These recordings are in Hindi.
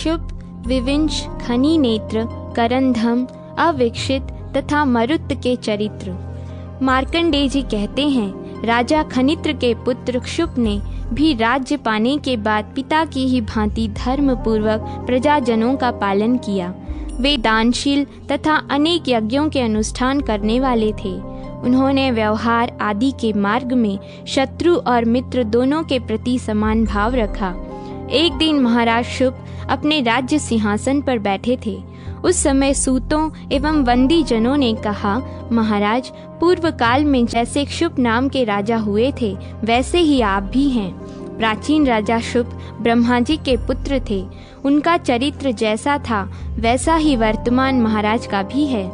शुभ, विविंश, खनी नेत्र, करंधम, अविक्षित तथा मरुत के चरित्र। मार्कंडेय जी कहते हैं, राजा खनित्र के पुत्र क्षुप ने भी राज्य पाने के बाद पिता की ही भांति धर्म पूर्वक प्रजाजनों का पालन किया। वे दानशील तथा अनेक यज्ञों के अनुष्ठान करने वाले थे। उन्होंने व्यवहार आदि के मार्ग में शत्रु और मित्र दोनों के प्रति समान भाव रखा। एक दिन महाराज शुभ अपने राज्य सिंहासन पर बैठे थे। उस समय सूतों एवं बंदी जनों ने कहा, महाराज, पूर्व काल में जैसे क्षुप नाम के राजा हुए थे वैसे ही आप भी हैं। प्राचीन राजा शुभ ब्रह्मा जी के पुत्र थे। उनका चरित्र जैसा था वैसा ही वर्तमान महाराज का भी है।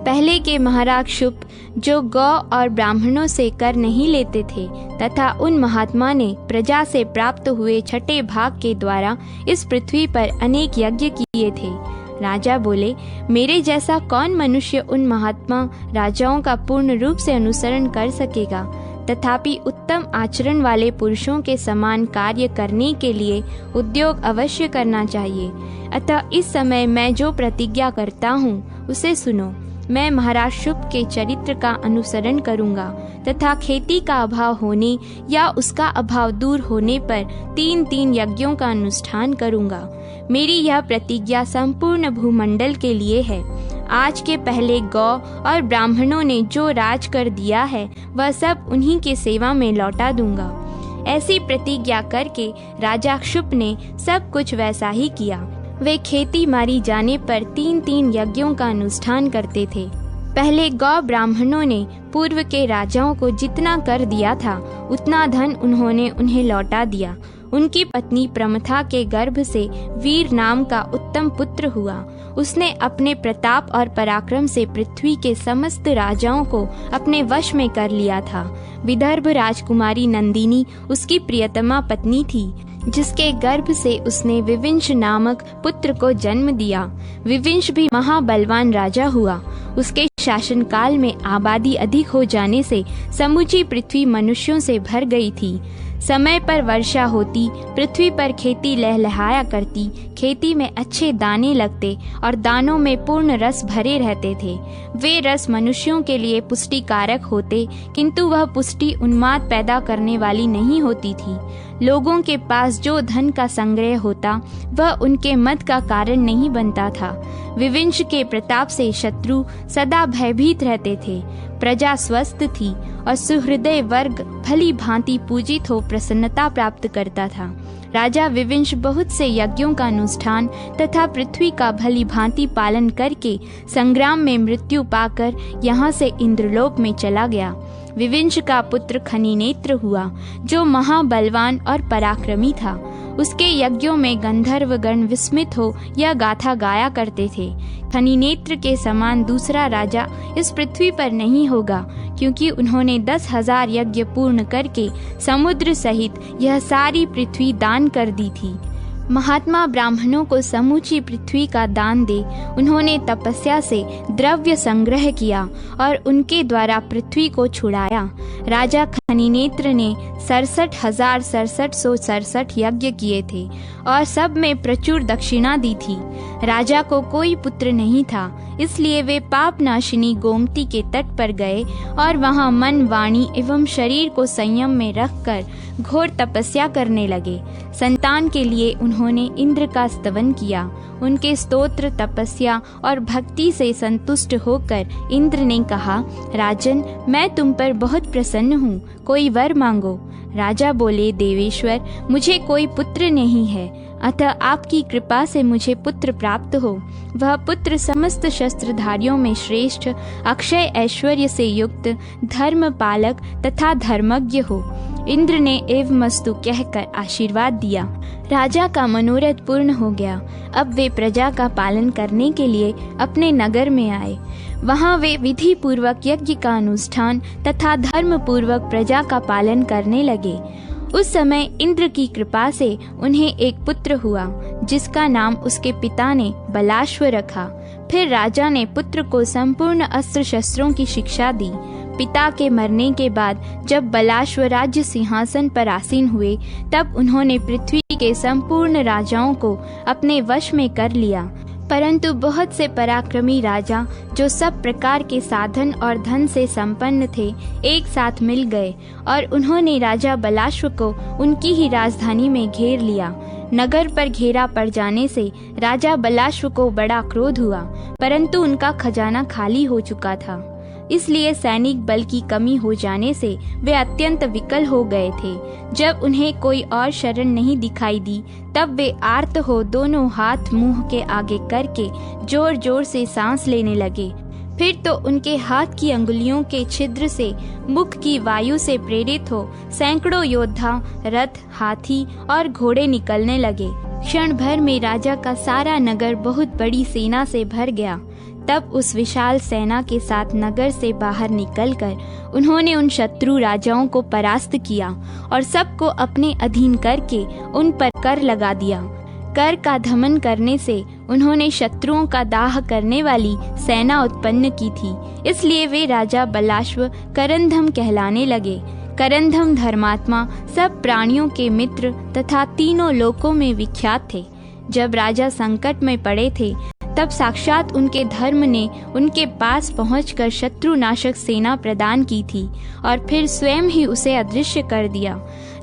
पहले के महाराज शुभ जो गौ और ब्राह्मणों से कर नहीं लेते थे तथा उन महात्मा ने प्रजा से प्राप्त हुए छठे भाग के द्वारा इस पृथ्वी पर अनेक यज्ञ किए थे। राजा बोले, मेरे जैसा कौन मनुष्य उन महात्मा राजाओं का पूर्ण रूप से अनुसरण कर सकेगा। तथापि उत्तम आचरण वाले पुरुषों के समान कार्य करने के लिए उद्योग अवश्य करना चाहिए। अतः इस समय मैं जो प्रतिज्ञा करता हूँ उसे सुनो। मैं महाराज शुभ के चरित्र का अनुसरण करूंगा तथा खेती का अभाव होने या उसका अभाव दूर होने पर 3 यज्ञों का अनुष्ठान करूंगा। मेरी यह प्रतिज्ञा संपूर्ण भूमंडल के लिए है। आज के पहले गौ और ब्राह्मणों ने जो राज कर दिया है वह सब उन्हीं के सेवा में लौटा दूंगा। ऐसी प्रतिज्ञा करके राजा शुभ ने सब कुछ वैसा ही किया। वे खेती मारी जाने पर 3 यज्ञों का अनुष्ठान करते थे। पहले गौ ब्राह्मणों ने पूर्व के राजाओं को जितना कर दिया था उतना धन उन्होंने उन्हें लौटा दिया। उनकी पत्नी प्रमथा के गर्भ से वीर नाम का उत्तम पुत्र हुआ। उसने अपने प्रताप और पराक्रम से पृथ्वी के समस्त राजाओं को अपने वश में कर लिया था। विदर्भ राजकुमारी नंदिनी उसकी प्रियतमा पत्नी थी, जिसके गर्भ से उसने विविंश नामक पुत्र को जन्म दिया। विविंश भी महाबलवान राजा हुआ। उसके शासनकाल में आबादी अधिक हो जाने से समूची पृथ्वी मनुष्यों से भर गई थी। समय पर वर्षा होती, पृथ्वी पर खेती लहलहाया करती, खेती में अच्छे दाने लगते और दानों में पूर्ण रस भरे रहते थे। वे रस मनुष्यों के लिए पुष्टिकारक होते, किंतु वह पुष्टि उन्माद पैदा करने वाली नहीं होती थी। लोगों के पास जो धन का संग्रह होता वह उनके मद का कारण नहीं बनता था। विविंश के प्रताप से शत्रु सदा भयभीत रहते थे। प्रजा स्वस्थ थी और सुहृदय वर्ग भली भांति पूजित हो प्रसन्नता प्राप्त करता था। राजा विविंश बहुत से यज्ञों का अनुष्ठान तथा पृथ्वी का भली भांति पालन करके संग्राम में मृत्यु पाकर यहाँ से इंद्रलोक में चला गया। विविंश का पुत्र खनिनेत्र हुआ, जो महाबलवान और पराक्रमी था। उसके यज्ञों में गंधर्व गण विस्मित हो यह गाथा गाया करते थे, खनिनेत्र के समान दूसरा राजा इस पृथ्वी पर नहीं होगा, क्योंकि उन्होंने 10,000 यज्ञ पूर्ण करके समुद्र सहित यह सारी पृथ्वी दान कर दी थी। महात्मा ब्राह्मणों को समूची पृथ्वी का दान दे उन्होंने तपस्या से द्रव्य संग्रह किया और उनके द्वारा पृथ्वी को छुड़ाया। राजा खनिनेत्र ने 67,6767 यज्ञ किए थे और सब में प्रचुर दक्षिणा दी थी। राजा को कोई पुत्र नहीं था, इसलिए वे पाप नाशिनी गोमती के तट पर गए और वहां मन, वाणी एवं शरीर को संयम में रखकर घोर तपस्या करने लगे। संतान के लिए उन्होंने इंद्र का स्तवन किया। उनके स्तोत्र, तपस्या और भक्ति से संतुष्ट होकर इंद्र ने कहा, राजन, मैं तुम पर बहुत प्रसन्न हूँ, कोई वर मांगो। राजा बोले, देवेश्वर, मुझे कोई पुत्र नहीं है, अतः आपकी कृपा से मुझे पुत्र प्राप्त हो। वह पुत्र समस्त शस्त्रधारियों में श्रेष्ठ, अक्षय ऐश्वर्य से युक्त, धर्म पालक तथा धर्मज्ञ हो। इंद्र ने एवमस्तु कहकर आशीर्वाद दिया। राजा का मनोरथ पूर्ण हो गया। अब वे प्रजा का पालन करने के लिए अपने नगर में आए। वहां वे विधि पूर्वक यज्ञ का अनुष्ठान तथा धर्म पूर्वक प्रजा का पालन करने लगे। उस समय इंद्र की कृपा से उन्हें एक पुत्र हुआ, जिसका नाम उसके पिता ने बलाश्व रखा। फिर राजा ने पुत्र को संपूर्ण अस्त्र शस्त्रों की शिक्षा दी। पिता के मरने के बाद जब बलाश्व राज्य सिंहासन पर आसीन हुए, तब उन्होंने पृथ्वी के संपूर्ण राजाओं को अपने वश में कर लिया। परंतु बहुत से पराक्रमी राजा जो सब प्रकार के साधन और धन से संपन्न थे, एक साथ मिल गए और उन्होंने राजा बलाश्व को उनकी ही राजधानी में घेर लिया। नगर पर घेरा पड़ जाने से राजा बलाश्व को बड़ा क्रोध हुआ, परंतु उनका खजाना खाली हो चुका था। इसलिए सैनिक बल की कमी हो जाने से वे अत्यंत विकल हो गए थे। जब उन्हें कोई और शरण नहीं दिखाई दी, तब वे आर्त हो दोनों हाथ मुंह के आगे करके जोर जोर से सांस लेने लगे। फिर तो उनके हाथ की अंगुलियों के छिद्र से मुख की वायु से प्रेरित हो सैकड़ों योद्धा, रथ, हाथी और घोड़े निकलने लगे। क्षण भर में राजा का सारा नगर बहुत बड़ी सेना से भर गया। तब उस विशाल सेना के साथ नगर से बाहर निकलकर उन्होंने उन शत्रु राजाओं को परास्त किया और सबको अपने अधीन करके उन पर कर लगा दिया। कर का दमन करने से उन्होंने शत्रुओं का दाह करने वाली सेना उत्पन्न की थी। इसलिए वे राजा बलाश्व करंधम कहलाने लगे। करंधम धर्मात्मा, सब प्राणियों के मित्र तथा तीनों लोकों में विख्यात थे। जब राजा संकट में पड़े थे, तब साक्षात उनके धर्म ने उनके पास पहुंचकर शत्रुनाशक सेना प्रदान की थी और फिर स्वयं ही उसे अदृश्य कर दिया।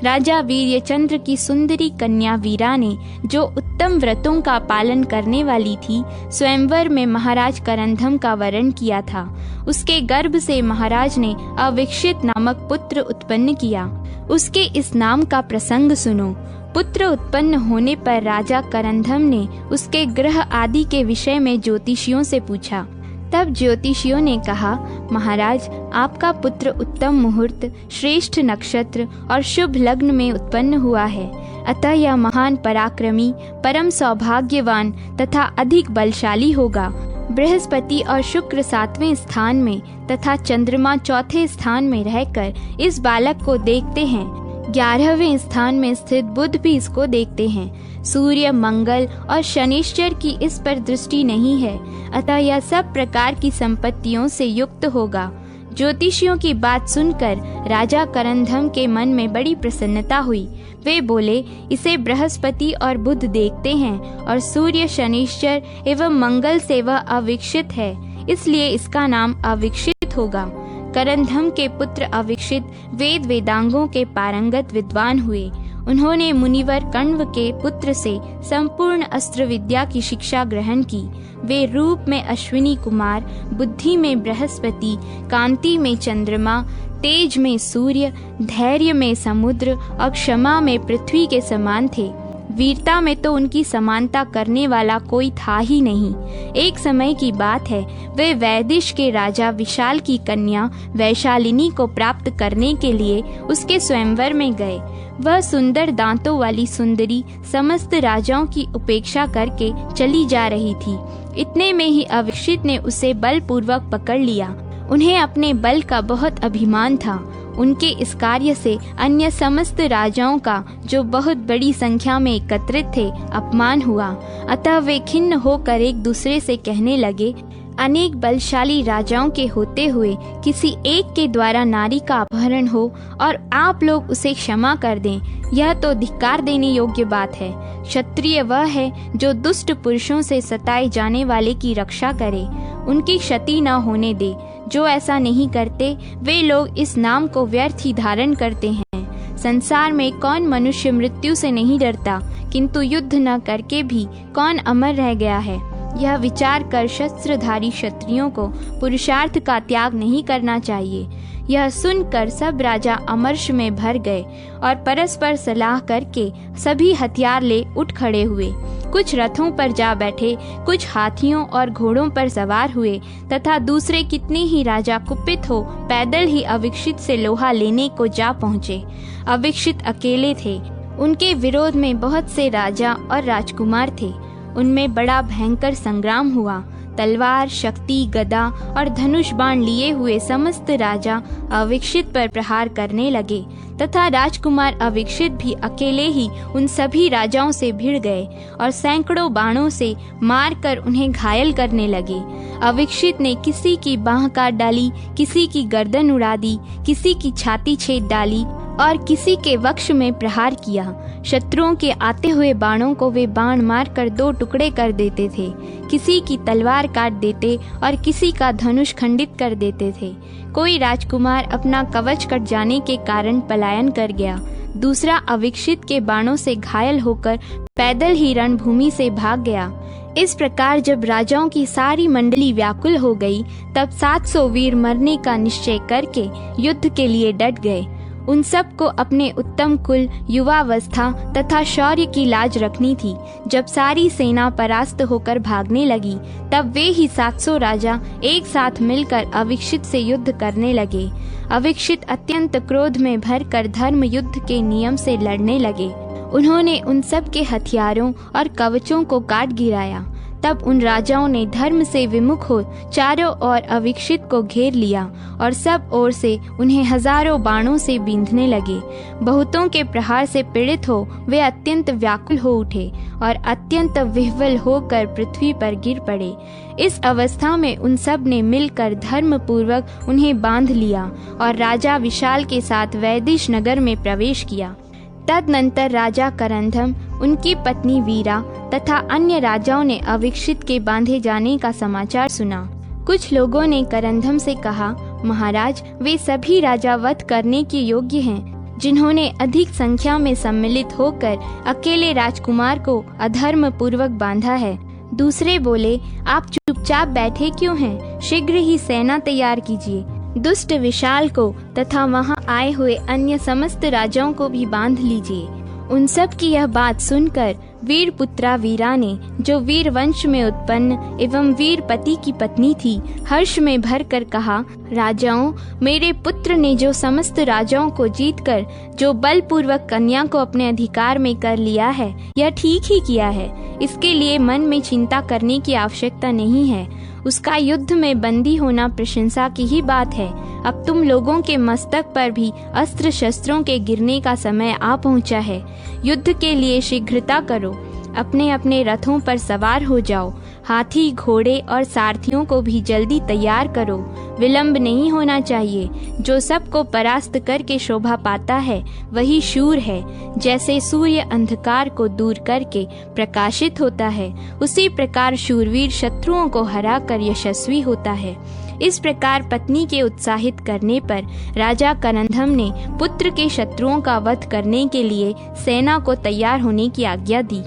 राजा वीर्यचंद्र की सुंदरी कन्या वीरा ने, जो उत्तम व्रतों का पालन करने वाली थी, स्वयंवर में महाराज करंधम का वरण किया था। उसके गर्भ से महाराज ने अविक्षित नामक पुत्र उत्पन्न किया। उसके इस नाम का प्रसंग सुनो। पुत्र उत्पन्न होने पर राजा करंधम ने उसके ग्रह आदि के विषय में ज्योतिषियों से पूछा। तब ज्योतिषियों ने कहा, महाराज, आपका पुत्र उत्तम मुहूर्त, श्रेष्ठ नक्षत्र और शुभ लग्न में उत्पन्न हुआ है। अतः यह महान पराक्रमी, परम सौभाग्यवान तथा अधिक बलशाली होगा। बृहस्पति और शुक्र 7वें स्थान में तथा चंद्रमा 4थे स्थान में रहकर इस बालक को देखते हैं। 11वें स्थान में स्थित बुध भी इसको देखते हैं। सूर्य, मंगल और शनिश्चर की इस पर दृष्टि नहीं है। अतः यह सब प्रकार की संपत्तियों से युक्त होगा। ज्योतिषियों की बात सुनकर राजा करंधम के मन में बड़ी प्रसन्नता हुई। वे बोले, इसे बृहस्पति और बुध देखते हैं और सूर्य, शनिश्चर एवं मंगल से वह अविक्षित है, इसलिए इसका नाम अविक्षित होगा। करंधम के पुत्र अविक्षित वेद वेदांगों के पारंगत विद्वान हुए। उन्होंने मुनिवर कण्व के पुत्र से संपूर्ण अस्त्र विद्या की शिक्षा ग्रहण की। वे रूप में अश्विनी कुमार, बुद्धि में बृहस्पति, कांति में चंद्रमा, तेज में सूर्य, धैर्य में समुद्र और क्षमा में पृथ्वी के समान थे। वीरता में तो उनकी समानता करने वाला कोई था ही नहीं। एक समय की बात है, वे वैदिश के राजा विशाल की कन्या वैशालिनी को प्राप्त करने के लिए उसके स्वयंवर में गए। वह सुंदर दांतों वाली सुंदरी समस्त राजाओं की उपेक्षा करके चली जा रही थी। इतने में ही अविक्षित ने उसे बलपूर्वक पकड़ लिया। उन्हें अपने बल का बहुत अभिमान था। उनके इस कार्य से अन्य समस्त राजाओं का, जो बहुत बड़ी संख्या में एकत्रित थे, अपमान हुआ। अतः वे खिन्न होकर एक दूसरे से कहने लगे, अनेक बलशाली राजाओं के होते हुए किसी एक के द्वारा नारी का अपहरण हो और आप लोग उसे क्षमा कर दें, यह तो धिक्कार देने योग्य बात है। क्षत्रिय वह है जो दुष्ट पुरुषों से सताए जाने वाले की रक्षा करे, उनकी क्षति न होने दे। जो ऐसा नहीं करते, वे लोग इस नाम को व्यर्थ ही धारण करते हैं। संसार में कौन मनुष्य मृत्यु से नहीं डरता, किंतु युद्ध न करके भी कौन अमर रह गया है। यह विचार कर शस्त्रधारी क्षत्रियों को पुरुषार्थ का त्याग नहीं करना चाहिए। यह सुनकर सब राजा अमर्ष में भर गए और परस्पर सलाह करके सभी हथियार ले उठ खड़े हुए। कुछ रथों पर जा बैठे, कुछ हाथियों और घोड़ों पर सवार हुए तथा दूसरे कितने ही राजा कुपित हो पैदल ही अविक्षित से लोहा लेने को जा पहुँचे। अविक्षित अकेले थे। उनके विरोध में बहुत से राजा और राजकुमार थे। उनमें बड़ा भयंकर संग्राम हुआ। तलवार, शक्ति, गदा और धनुष बाण लिए हुए समस्त राजा अविक्षित पर प्रहार करने लगे तथा राजकुमार अविक्षित भी अकेले ही उन सभी राजाओं से भिड़ गए और सैकड़ों बाणों से मारकर उन्हें घायल करने लगे। अविक्षित ने किसी की बाह काट डाली, किसी की गर्दन उड़ा दी, किसी की छाती छेद डाली और किसी के वक्ष में प्रहार किया। शत्रुओं के आते हुए बाणों को वे बाण मारकर 2 टुकड़े कर देते थे, किसी की तलवार काट देते और किसी का धनुष खंडित कर देते थे। कोई राजकुमार अपना कवच कट जाने के कारण पलायन कर गया, दूसरा अविक्षित के बाणों से घायल होकर पैदल ही रणभूमि से भाग गया। इस प्रकार जब राजाओं की सारी मंडली व्याकुल हो गई, तब 700 वीर मरने का निश्चय करके युद्ध के लिए डट गए। उन सब को अपने उत्तम कुल, युवावस्था तथा शौर्य की लाज रखनी थी। जब सारी सेना परास्त होकर भागने लगी, तब वे ही 700 राजा एक साथ मिलकर अविक्षित से युद्ध करने लगे। अविक्षित अत्यंत क्रोध में भरकर धर्म युद्ध के नियम से लड़ने लगे। उन्होंने उन सब के हथियारों और कवचों को काट गिराया। तब उन राजाओं ने धर्म से विमुख हो चारों ओर अविक्षित को घेर लिया और सब ओर से उन्हें हजारों बाणों से बींधने लगे। बहुतों के प्रहार से पीड़ित हो वे अत्यंत व्याकुल हो उठे और अत्यंत विह्वल होकर पृथ्वी पर गिर पड़े। इस अवस्था में उन सब ने मिलकर धर्म पूर्वक उन्हें बांध लिया और राजा विशाल के साथ वैदिश नगर में प्रवेश किया। तदनंतर राजा करंधम, उनकी पत्नी वीरा तथा अन्य राजाओं ने अविक्षित के बांधे जाने का समाचार सुना। कुछ लोगों ने करंधम से कहा, महाराज, वे सभी राजा वध करने के योग्य हैं जिन्होंने अधिक संख्या में सम्मिलित होकर अकेले राजकुमार को अधर्म पूर्वक बांधा है। दूसरे बोले, आप चुपचाप बैठे क्यों हैं? शीघ्र ही सेना तैयार कीजिए। दुष्ट विशाल को तथा वहां आए हुए अन्य समस्त राजाओं को भी बांध लीजिए। उन सब की यह बात सुनकर वीर पुत्रा वीरा ने, जो वीर वंश में उत्पन्न एवं वीर पति की पत्नी थी, हर्ष में भरकर कहा, राजाओं, मेरे पुत्र ने जो समस्त राजाओं को जीतकर जो बलपूर्वक कन्या को अपने अधिकार में कर लिया है, यह ठीक ही किया है। इसके लिए मन में चिंता करने की आवश्यकता नहीं है। उसका युद्ध में बंदी होना प्रशंसा की ही बात है। अब तुम लोगों के मस्तक पर भी अस्त्र शस्त्रों के गिरने का समय आ पहुंचा है। युद्ध के लिए शीघ्रता करो, अपने अपने रथों पर सवार हो जाओ। हाथी, घोड़े और सारथियों को भी जल्दी तैयार करो। विलंब नहीं होना चाहिए। जो सबको परास्त करके शोभा पाता है वही शूर है। जैसे सूर्य अंधकार को दूर करके प्रकाशित होता है, उसी प्रकार शूरवीर शत्रुओं को हराकर यशस्वी होता है। इस प्रकार पत्नी के उत्साहित करने पर राजा करंधम ने पुत्र के शत्रुओं का वध करने के लिए सेना को तैयार होने की आज्ञा दी।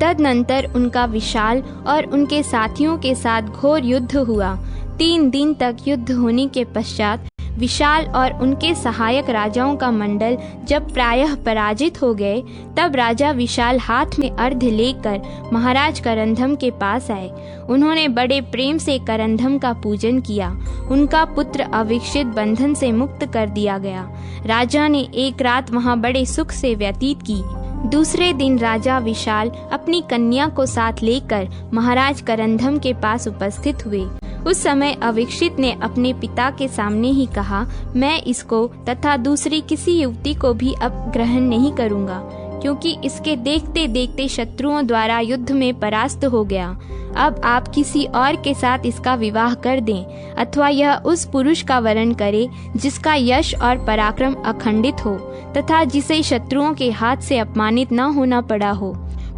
तदनंतर उनका विशाल और उनके साथियों के साथ घोर युद्ध हुआ। 3 दिन तक युद्ध होने के पश्चात विशाल और उनके सहायक राजाओं का मंडल जब प्रायः पराजित हो गए, तब राजा विशाल हाथ में अर्घ्य लेकर महाराज करंधम के पास आए। उन्होंने बड़े प्रेम से करंधम का पूजन किया। उनका पुत्र अविक्षित बंधन से मुक्त कर दिया गया। राजा ने एक रात वहां बड़े सुख से व्यतीत की। दूसरे दिन राजा विशाल अपनी कन्या को साथ लेकर महाराज करंधम के पास उपस्थित हुए। उस समय अविक्षित ने अपने पिता के सामने ही कहा, मैं इसको तथा दूसरी किसी युवती को भी अब ग्रहण नहीं करूंगा, क्योंकि इसके देखते देखते शत्रुओं द्वारा युद्ध में परास्त हो गया। अब आप किसी और के साथ इसका विवाह कर दें, अथवा यह उस पुरुष का वरण करे जिसका यश और पराक्रम अखंडित हो तथा जिसे शत्रुओं के हाथ से अपमानित न होना पड़ा हो।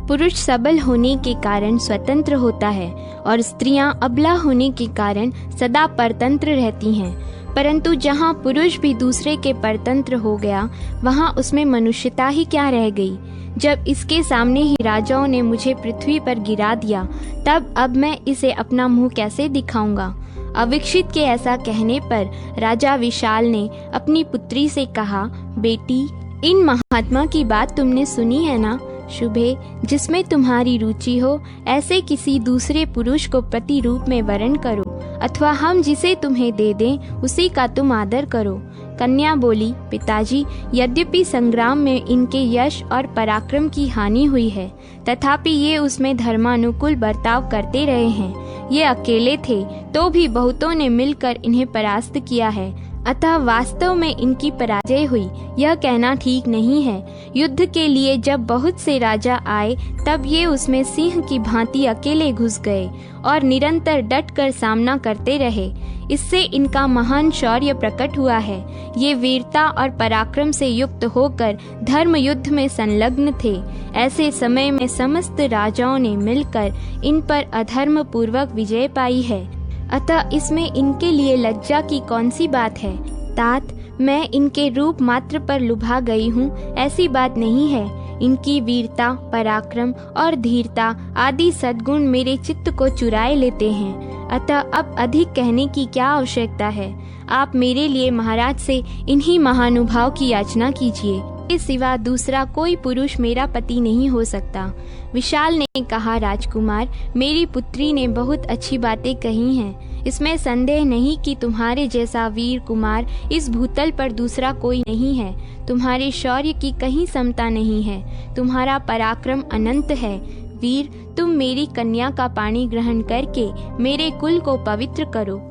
पुरुष सबल होने के कारण स्वतंत्र होता है और स्त्रियां अबला होने के कारण सदा परतंत्र रहती हैं। परंतु जहाँ पुरुष भी दूसरे के परतंत्र हो गया, वहाँ उसमें मनुष्यता ही क्या रह गई। जब इसके सामने ही राजाओं ने मुझे पृथ्वी पर गिरा दिया, तब अब मैं इसे अपना मुंह कैसे दिखाऊंगा। अविक्षित के ऐसा कहने पर राजा विशाल ने अपनी पुत्री से कहा, बेटी, इन महात्मा की बात तुमने सुनी है ना। शुभे, जिसमें तुम्हारी रुचि हो ऐसे किसी दूसरे पुरुष को पति रूप में वरण करो, अथवा हम जिसे तुम्हें दे दें उसी का तुम आदर करो। कन्या बोली, पिताजी, यद्यपि संग्राम में इनके यश और पराक्रम की हानि हुई है, तथापि ये उसमें धर्मानुकूल बर्ताव करते रहे हैं। ये अकेले थे तो भी बहुतों ने मिलकर इन्हें परास्त किया है, अतः वास्तव में इनकी पराजय हुई यह कहना ठीक नहीं है। युद्ध के लिए जब बहुत से राजा आए तब ये उसमें सिंह की भांति अकेले घुस गए और निरंतर डट कर सामना करते रहे। इससे इनका महान शौर्य प्रकट हुआ है। ये वीरता और पराक्रम से युक्त होकर धर्म युद्ध में संलग्न थे। ऐसे समय में समस्त राजाओं ने मिलकर इन पर अधर्म पूर्वक विजय पाई है, अतः इसमें इनके लिए लज्जा की कौन सी बात है। तात, मैं इनके रूप मात्र पर लुभा गई हूँ, ऐसी बात नहीं है। इनकी वीरता, पराक्रम और धीरता आदि सद्गुण मेरे चित्त को चुराए लेते हैं, अतः अब अधिक कहने की क्या आवश्यकता है। आप मेरे लिए महाराज से इन्हीं महानुभाव की याचना कीजिए। इसके सिवा दूसरा कोई पुरुष मेरा पति नहीं हो सकता। विशाल ने कहा, राजकुमार, मेरी पुत्री ने बहुत अच्छी बातें कही हैं। इसमें संदेह नहीं कि तुम्हारे जैसा वीर कुमार इस भूतल पर दूसरा कोई नहीं है। तुम्हारे शौर्य की कहीं समता नहीं है। तुम्हारा पराक्रम अनंत है। वीर, तुम मेरी कन्या का पानी ग्रहण करके मेरे कुल को पवित्र करो।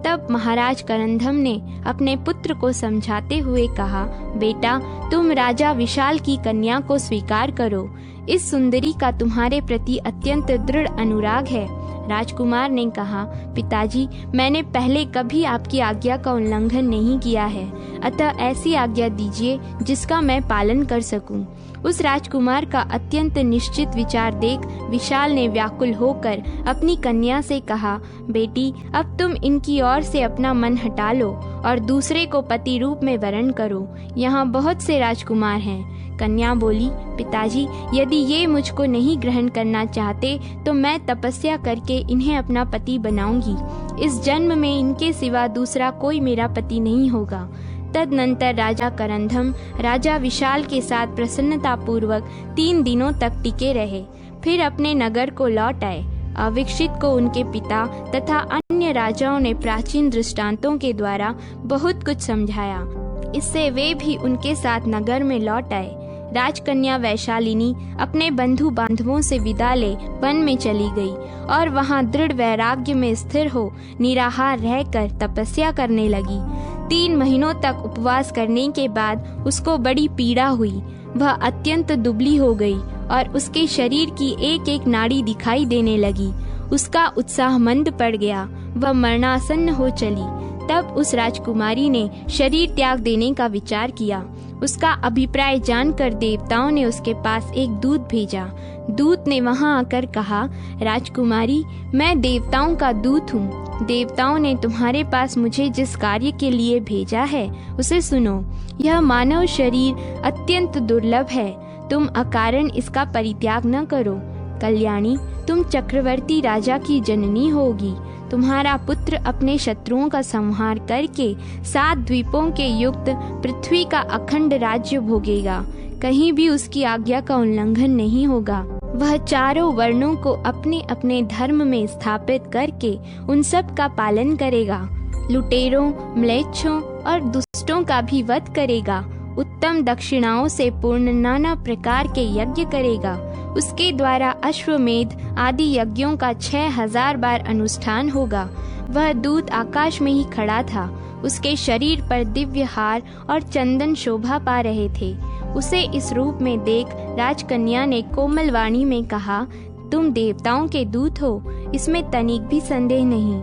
तब महाराज करंदम ने अपने पुत्र को समझाते हुए कहा, बेटा, तुम राजा विशाल की कन्या को स्वीकार करो। इस सुंदरी का तुम्हारे प्रति अत्यंत दृढ़ अनुराग है। राजकुमार ने कहा, पिताजी, मैंने पहले कभी आपकी आज्ञा का उल्लंघन नहीं किया है, अतः ऐसी आज्ञा दीजिए जिसका मैं पालन कर सकूं। उस राजकुमार का अत्यंत निश्चित विचार देख विशाल ने व्याकुल होकर अपनी कन्या से कहा, बेटी, अब तुम इनकी ओर से अपना मन हटा लो और दूसरे को पति रूप में वरण करो। यहाँ बहुत से राजकुमार हैं। कन्या बोली, पिताजी, यदि ये मुझको नहीं ग्रहण करना चाहते तो मैं तपस्या करके इन्हें अपना पति बनाऊंगी। इस जन्म में इनके सिवा दूसरा कोई मेरा पति नहीं होगा। तदनंतर राजा करंदम राजा विशाल के साथ प्रसन्नता पूर्वक 3 दिनों तक टिके रहे, फिर अपने नगर को लौट आए। अविक्षित को उनके पिता तथा अन्य राजाओं ने प्राचीन दृष्टांतों के द्वारा बहुत कुछ समझाया। इससे वे भी उनके साथ नगर में लौट आए। राजकन्या वैशालिनी अपने बंधु बांधवों से विदा ले वन में चली गई और वहां दृढ़ वैराग्य में स्थिर हो निराहार रहकर तपस्या करने लगी। 3 महीनों तक उपवास करने के बाद उसको बड़ी पीड़ा हुई। वह अत्यंत दुबली हो गई और उसके शरीर की एक एक नाड़ी दिखाई देने लगी। उसका उत्साह मंद पड़ गया। वह मरणासन्न हो चली। तब उस राजकुमारी ने शरीर त्याग देने का विचार किया। उसका अभिप्राय जानकर देवताओं ने उसके पास एक दूत भेजा। दूत ने वहां आकर कहा, राजकुमारी, मैं देवताओं का दूत हूँ। देवताओं ने तुम्हारे पास मुझे जिस कार्य के लिए भेजा है उसे सुनो। यह मानव शरीर अत्यंत दुर्लभ है। तुम अकारण इसका परित्याग न करो। कल्याणी, तुम चक्रवर्ती राजा की जननी होगी। तुम्हारा पुत्र अपने शत्रुओं का संहार करके 7 द्वीपों के युक्त पृथ्वी का अखंड राज्य भोगेगा। कहीं भी उसकी आज्ञा का उल्लंघन नहीं होगा। वह चारों वर्णों को अपने अपने धर्म में स्थापित करके उन सब का पालन करेगा। लुटेरों, म्लेच्छों और दुष्टों का भी वध करेगा। उत्तम दक्षिणाओं से पूर्ण नाना प्रकार के यज्ञ करेगा। उसके द्वारा अश्वमेध आदि यज्ञों का 6000 बार अनुष्ठान होगा। वह दूत आकाश में ही खड़ा था। उसके शरीर पर दिव्य हार और चंदन शोभा पा रहे थे। उसे इस रूप में देख राजकन्या ने कोमल वाणी में कहा, तुम देवताओं के दूत हो, इसमें तनिक भी संदेह नहीं।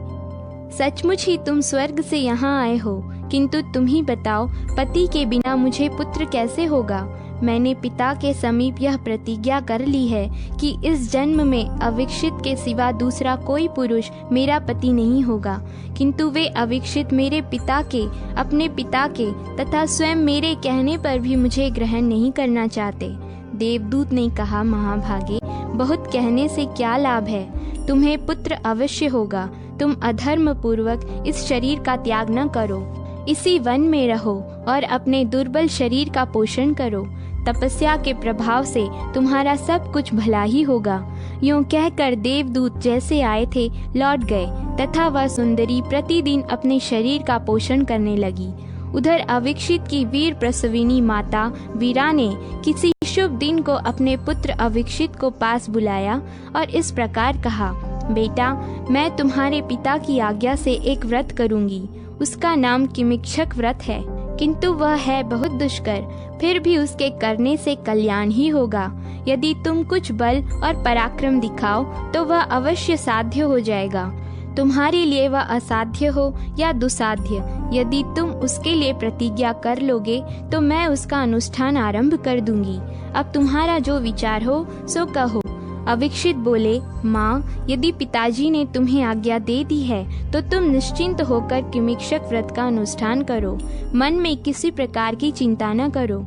सचमुच ही तुम स्वर्ग से यहाँ आए हो, किंतु तुम ही बताओ, पति के बिना मुझे पुत्र कैसे होगा। मैंने पिता के समीप यह प्रतिज्ञा कर ली है कि इस जन्म में अविक्षित के सिवा दूसरा कोई पुरुष मेरा पति नहीं होगा, किंतु वे अविक्षित मेरे पिता के, अपने पिता के तथा स्वयं मेरे कहने पर भी मुझे ग्रहण नहीं करना चाहते। देवदूत ने कहा, महाभागे, बहुत कहने से क्या लाभ है। तुम्हें पुत्र अवश्य होगा। तुम अधर्म पूर्वक इस शरीर का त्याग न करो। इसी वन में रहो और अपने दुर्बल शरीर का पोषण करो। तपस्या के प्रभाव से तुम्हारा सब कुछ भला ही होगा। यूं कहकर देवदूत जैसे आए थे लौट गए तथा वह सुंदरी प्रतिदिन अपने शरीर का पोषण करने लगी। उधर अविक्षित की वीर प्रसविनी माता वीरा ने किसी शुभ दिन को अपने पुत्र अविक्षित को पास बुलाया और इस प्रकार कहा, बेटा, मैं तुम्हारे पिता की आज्ञा से एक व्रत करूंगी। उसका नाम किमिक्षक व्रत है, किंतु वह है बहुत दुष्कर, फिर भी उसके करने से कल्याण ही होगा। यदि तुम कुछ बल और पराक्रम दिखाओ तो वह अवश्य साध्य हो जाएगा। तुम्हारे लिए वह असाध्य हो या दुसाध्य, यदि तुम उसके लिए प्रतिज्ञा कर लोगे तो मैं उसका अनुष्ठान आरंभ कर दूंगी। अब तुम्हारा जो विचार हो सो कहो। अविक्षित बोले, माँ, यदि पिताजी ने तुम्हें आज्ञा दे दी है तो तुम निश्चिंत होकर किमिक्षक व्रत का अनुष्ठान करो, मन में किसी प्रकार की चिंता न करो।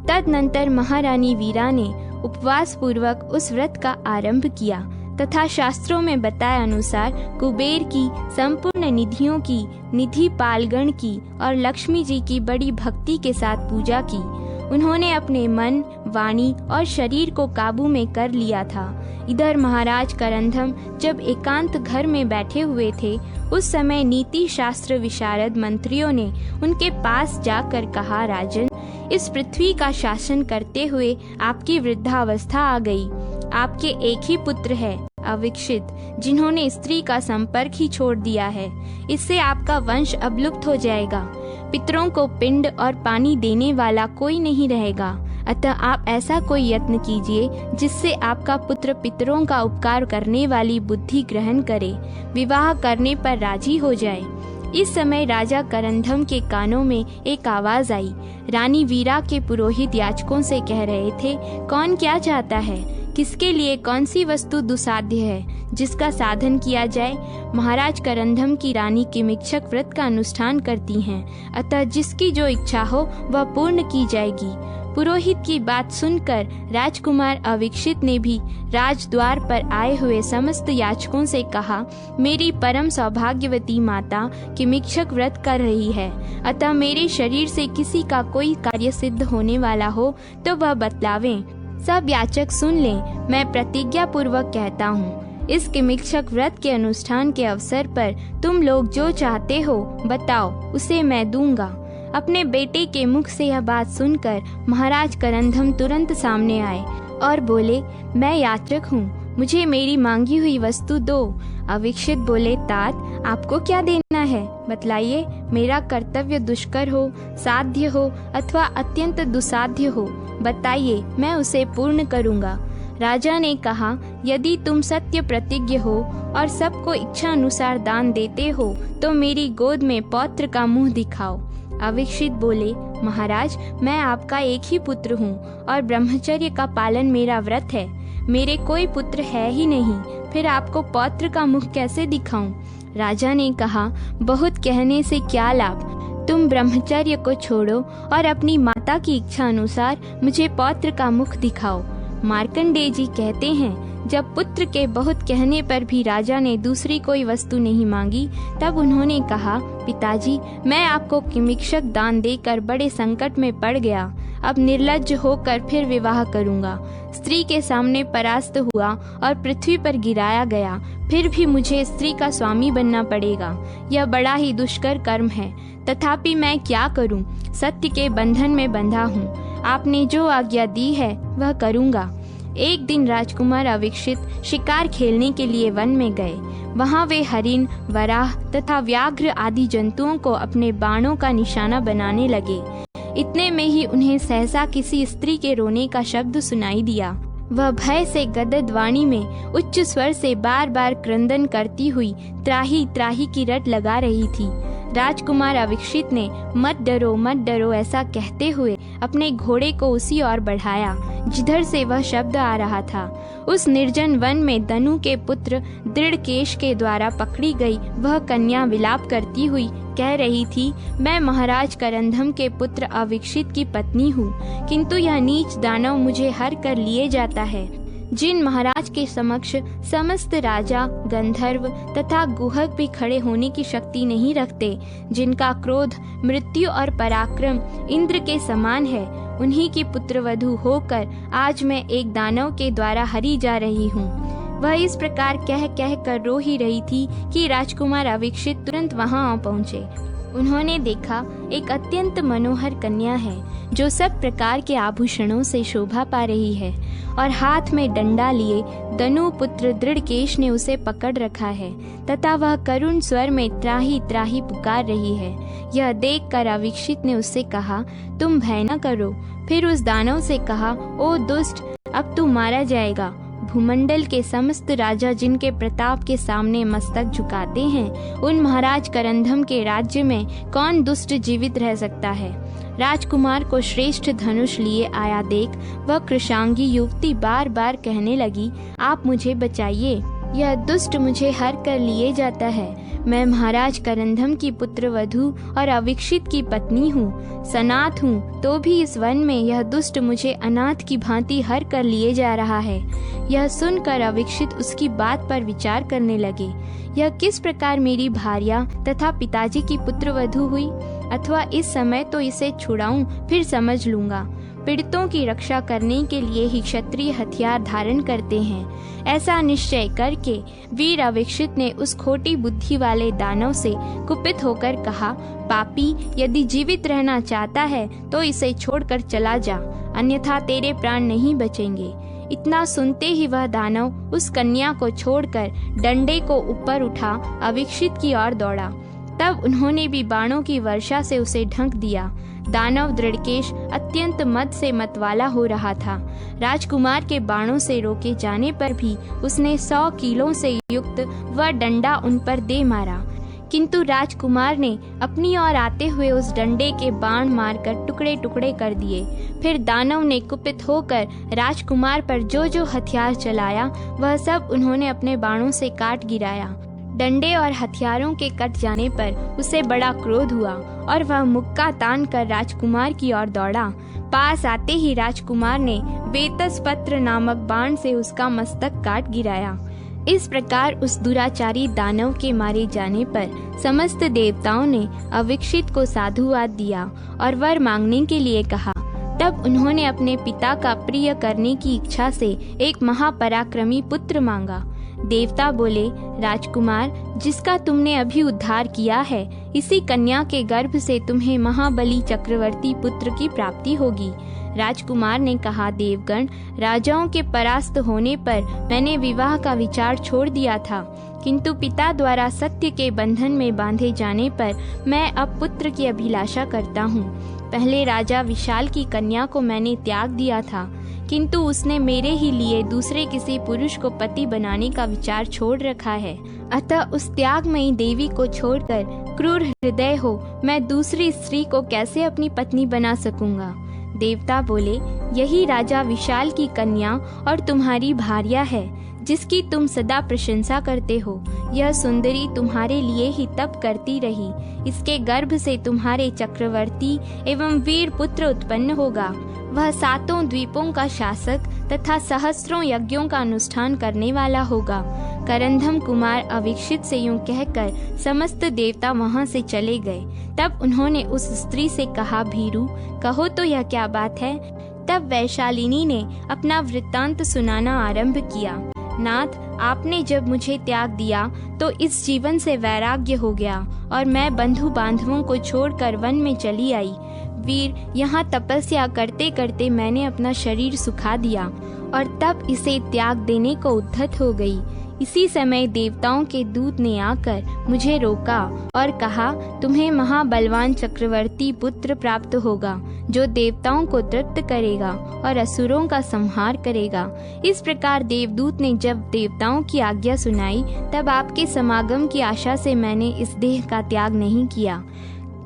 तदनंतर महारानी वीरा ने उपवास पूर्वक उस व्रत का आरंभ किया तथा शास्त्रों में बताए अनुसार कुबेर की संपूर्ण निधियों की, निधि पालगण की और लक्ष्मी जी की बड़ी भक्ति के साथ पूजा की। उन्होंने अपने मन, वाणी और शरीर को काबू में कर लिया था। इधर महाराज करंधम जब एकांत घर में बैठे हुए थे, उस समय नीति शास्त्र विशारद मंत्रियों ने उनके पास जाकर कहा, राजन, इस पृथ्वी का शासन करते हुए आपकी वृद्धावस्था आ गई। आपके एक ही पुत्र है, अविक्षित, जिन्होंने स्त्री का संपर्क ही छोड़ दिया है। इससे आपका वंश अवलुप्त हो जाएगा। पितरों को पिंड और पानी देने वाला कोई नहीं रहेगा। अतः आप ऐसा कोई यत्न कीजिए जिससे आपका पुत्र पितरों का उपकार करने वाली बुद्धि ग्रहण करे, विवाह करने पर राजी हो जाए। इस समय राजा करंधम के कानों में एक आवाज आई। रानी वीरा के पुरोहित याचकों से कह रहे थे, कौन क्या चाहता है, किसके लिए कौन सी वस्तु दुसाध्य है जिसका साधन किया जाए। महाराज करंधम की रानी किमिक्षक व्रत का अनुष्ठान करती हैं, अतः जिसकी जो इच्छा हो वह पूर्ण की जाएगी। पुरोहित की बात सुनकर राजकुमार अविक्षित ने भी राजद्वार पर आए हुए समस्त याचकों से कहा, मेरी परम सौभाग्यवती माता किमिक्षक व्रत कर रही है, अतः मेरे शरीर से किसी का कोई कार्य सिद्ध होने वाला हो तो वह बतलावें। सब याचक सुन लें, मैं प्रतिज्ञा पूर्वक कहता हूँ, इस किमिक्षक व्रत के अनुष्ठान के अवसर पर तुम लोग जो चाहते हो बताओ, उसे मैं दूंगा। अपने बेटे के मुख से यह बात सुनकर महाराज करंधम तुरंत सामने आए और बोले, मैं याचक हूँ, मुझे मेरी मांगी हुई वस्तु दो। अविक्षित बोले, तात, आपको क्या देना है, बतलाइए। मेरा कर्तव्य दुष्कर हो, साध्य हो अथवा अत्यंत दुसाध्य हो, बताइए, मैं उसे पूर्ण करूँगा। राजा ने कहा, यदि तुम सत्य प्रतिज्ञ हो और सबको इच्छा अनुसार दान देते हो तो मेरी गोद में पौत्र का मुंह दिखाओ। अविक्षित बोले, महाराज, मैं आपका एक ही पुत्र हूँ और ब्रह्मचर्य का पालन मेरा व्रत है। मेरे कोई पुत्र है ही नहीं, फिर आपको पौत्र का मुख कैसे दिखाऊं? राजा ने कहा, बहुत कहने से क्या लाभ, तुम ब्रह्मचर्य को छोड़ो और अपनी माता की इच्छा अनुसार मुझे पौत्र का मुख दिखाओ। मार्कंडेय जी कहते हैं, जब पुत्र के बहुत कहने पर भी राजा ने दूसरी कोई वस्तु नहीं मांगी, तब उन्होंने कहा, पिताजी, मैं आपको किमिक्षक दान देकर बड़े संकट में पड़ गया। अब निर्लज्ज होकर फिर विवाह करूंगा। स्त्री के सामने परास्त हुआ और पृथ्वी पर गिराया गया, फिर भी मुझे स्त्री का स्वामी बनना पड़ेगा। यह बड़ा ही दुष्कर कर्म है, तथापि मैं क्या करूं? सत्य के बंधन में बंधा हूं। आपने जो आज्ञा दी है वह करूंगा। एक दिन राजकुमार अविक्षित शिकार खेलने के लिए वन में गए। वहां वे हरिण, वराह तथा व्याघ्र आदि जंतुओं को अपने बाणों का निशाना बनाने लगे। इतने में ही उन्हें सहसा किसी स्त्री के रोने का शब्द सुनाई दिया। वह भय से गदगद वाणी में उच्च स्वर से बार बार क्रंदन करती हुई त्राही त्राही की रट लगा रही थी। राजकुमार अविक्षित ने मत डरो ऐसा कहते हुए अपने घोड़े को उसी ओर बढ़ाया जिधर से वह शब्द आ रहा था। उस निर्जन वन में दनु के पुत्र दृढ़केश के द्वारा पकड़ी गई वह कन्या विलाप करती हुई कह रही थी, मैं महाराज करंधम के पुत्र अविक्षित की पत्नी हूँ, किंतु यह नीच दानव मुझे हर कर लिए जाता है। जिन महाराज के समक्ष समस्त राजा, गंधर्व तथा गुहक भी खड़े होने की शक्ति नहीं रखते, जिनका क्रोध, मृत्यु और पराक्रम इंद्र के समान है, उन्हीं की पुत्रवधू होकर आज मैं एक दानव के द्वारा हरी जा रही हूँ। वह इस प्रकार कह कर रो ही रही थी कि राजकुमार अविक्षित तुरंत वहां आ पहुँचे। उन्होंने देखा एक अत्यंत मनोहर कन्या है जो सब प्रकार के आभूषणों से शोभा पा रही है और हाथ में डंडा लिए दनु पुत्र दृढ़केश ने उसे पकड़ रखा है तथा वह करुण स्वर में त्राही त्राही पुकार रही है। यह देखकर अविक्षित ने उससे कहा, तुम भय न करो। फिर उस दानव से कहा, ओ दुष्ट, अब तू मारा जाएगा। भूमंडल के समस्त राजा जिनके प्रताप के सामने मस्तक झुकाते हैं, उन महाराज करंधम के राज्य में कौन दुष्ट जीवित रह सकता है। राजकुमार को श्रेष्ठ धनुष लिए आया देख वह कृशांगी युवती बार बार कहने लगी, आप मुझे बचाइए, यह दुष्ट मुझे हर कर लिए जाता है। मैं महाराज करंधम की पुत्र वधू और अविक्षित की पत्नी हूँ, सनाथ हूँ, तो भी इस वन में यह दुष्ट मुझे अनाथ की भांति हर कर लिए जा रहा है। यह सुनकर अविक्षित उसकी बात पर विचार करने लगे। यह किस प्रकार मेरी भार्या तथा पिताजी की पुत्र वधू हुई, अथवा इस समय तो इसे छुड़ाऊं, फिर समझ लूंगा। पीड़ितों की रक्षा करने के लिए ही क्षत्रिय हथियार धारण करते हैं। ऐसा निश्चय करके वीर अविक्षित ने उस खोटी बुद्धि वाले दानव से कुपित होकर कहा, पापी, यदि जीवित रहना चाहता है तो इसे छोड़कर चला जा, अन्यथा तेरे प्राण नहीं बचेंगे। इतना सुनते ही वह दानव उस कन्या को छोड़कर डंडे को ऊपर उठा अविक्षित की ओर दौड़ा। तब उन्होंने भी बाणों की वर्षा से उसे ढंक दिया। दानव दृढ़केश अत्यंत मद से मतवाला हो रहा था। राजकुमार के बाणों से रोके जाने पर भी उसने 100 कीलों से युक्त वह डंडा उन पर दे मारा, किंतु राजकुमार ने अपनी ओर आते हुए उस डंडे के बाण मारकर टुकड़े टुकड़े कर दिए। फिर दानव ने कुपित होकर राजकुमार पर जो जो हथियार चलाया वह सब उन्होंने अपने बाणों से काट गिराया। डंडे और हथियारों के कट जाने पर उसे बड़ा क्रोध हुआ और वह मुक्का तान कर राजकुमार की ओर दौड़ा। पास आते ही राजकुमार ने वेतस्पत्र नामक बाण से उसका मस्तक काट गिराया। इस प्रकार उस दुराचारी दानव के मारे जाने पर समस्त देवताओं ने अविक्षित को साधुवाद दिया और वर मांगने के लिए कहा। तब उन्होंने अपने पिता का प्रिय करने की इच्छा से एक महापराक्रमी पुत्र मांगा। देवता बोले, राजकुमार, जिसका तुमने अभी उद्धार किया है, इसी कन्या के गर्भ से तुम्हें महाबली चक्रवर्ती पुत्र की प्राप्ति होगी। राजकुमार ने कहा, देवगण, राजाओं के परास्त होने पर मैंने विवाह का विचार छोड़ दिया था, किंतु पिता द्वारा सत्य के बंधन में बांधे जाने पर मैं अब पुत्र की अभिलाषा करता हूँ। पहले राजा विशाल की कन्या को मैंने त्याग दिया था, किंतु उसने मेरे ही लिए दूसरे किसी पुरुष को पति बनाने का विचार छोड़ रखा है। अतः उस त्यागमयी देवी को छोड़कर क्रूर हृदय हो मैं दूसरी स्त्री को कैसे अपनी पत्नी बना सकूंगा। देवता बोले, यही राजा विशाल की कन्या और तुम्हारी भार्या है, जिसकी तुम सदा प्रशंसा करते हो। यह सुंदरी तुम्हारे लिए ही तप करती रही, इसके गर्भ से तुम्हारे चक्रवर्ती एवं वीर पुत्र उत्पन्न होगा। वह 7 द्वीपों का शासक तथा सहस्त्रों यज्ञों का अनुष्ठान करने वाला होगा। करंधम कुमार अविक्षित से यूं कहकर समस्त देवता वहां से चले गए। तब उन्होंने उस स्त्री से कहा, भीरू, कहो तो यह क्या बात है। तब वैशालिनी ने अपना वृत्तांत सुनाना आरंभ किया। नाथ, आपने जब मुझे त्याग दिया तो इस जीवन से वैराग्य हो गया और मैं बंधु बांधवों को छोड़कर वन में चली आई। वीर, यहाँ तपस्या करते करते मैंने अपना शरीर सुखा दिया और तब इसे त्याग देने को उद्धत हो गई। इसी समय देवताओं के दूत ने आकर मुझे रोका और कहा, तुम्हें महाबलवान चक्रवर्ती पुत्र प्राप्त होगा, जो देवताओं को तृप्त करेगा और असुरों का संहार करेगा। इस प्रकार देवदूत ने जब देवताओं की आज्ञा सुनाई, तब आपके समागम की आशा से मैंने इस देह का त्याग नहीं किया।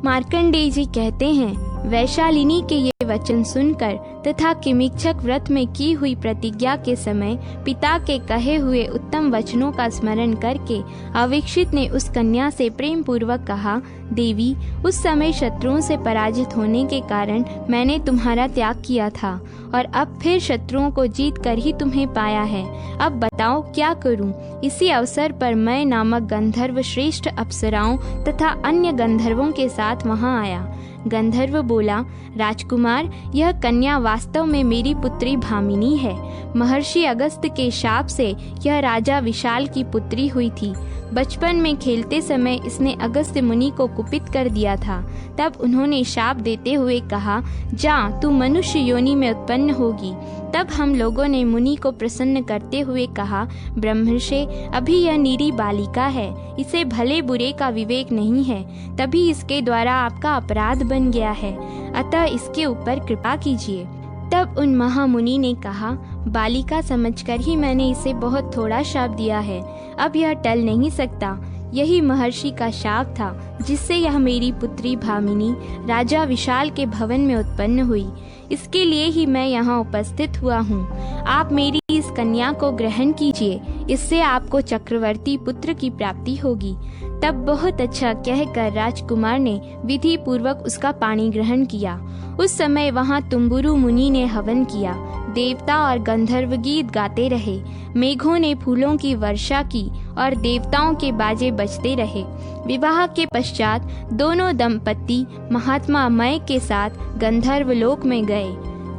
मार्कंडेय जी कहते हैं, वैशालिनी के ये वचन सुनकर तथा किमिच्छक व्रत में की हुई प्रतिज्ञा के समय पिता के कहे हुए उत्तम वचनों का स्मरण करके अविक्षित ने उस कन्या से प्रेम पूर्वक कहा, देवी, उस समय शत्रुओं से पराजित होने के कारण मैंने तुम्हारा त्याग किया था और अब फिर शत्रुओं को जीत कर ही तुम्हें पाया है। अब बताओ क्या करूं? इसी अवसर पर मैं नामक गंधर्व श्रेष्ठ अप्सराओं तथा अन्य गंधर्वों के साथ वहां आया। गंधर्व बोला, राजकुमार, यह कन्या वास्तव में मेरी पुत्री भामिनी है। महर्षि अगस्त्य के शाप से यह राजा विशाल की पुत्री हुई थी। बचपन में खेलते समय इसने अगस्त्य मुनि को कुपित कर दिया था। तब उन्होंने शाप देते हुए कहा, जा, तू मनुष्य योनि में उत्पन्न होगी। तब हम लोगों ने मुनि को प्रसन्न करते हुए कहा, ब्रह्मर्षि, अभी यह निरी बालिका है, इसे भले बुरे का विवेक नहीं है, तभी इसके द्वारा आपका अपराध बन गया है, अतः इसके ऊपर कृपा कीजिए। तब उन महामुनि ने कहा, बालिका समझकर ही मैंने इसे बहुत थोड़ा शाप दिया है, अब यह टल नहीं सकता। यही महर्षि का शाप था जिससे यह मेरी पुत्री भामिनी राजा विशाल के भवन में उत्पन्न हुई। इसके लिए ही मैं यहाँ उपस्थित हुआ हूँ। आप मेरी इस कन्या को ग्रहण कीजिए, इससे आपको चक्रवर्ती पुत्र की प्राप्ति होगी। तब बहुत अच्छा कहकर राजकुमार ने विधि पूर्वक उसका पानी ग्रहण किया। उस समय वहाँ तुम्बुरु मुनि ने हवन किया। देवता और गंधर्व गीत गाते रहे, मेघों ने फूलों की वर्षा की और देवताओं के बाजे बजते रहे। विवाह के पश्चात दोनों दंपति महात्मा मय के साथ गंधर्व लोक में गए।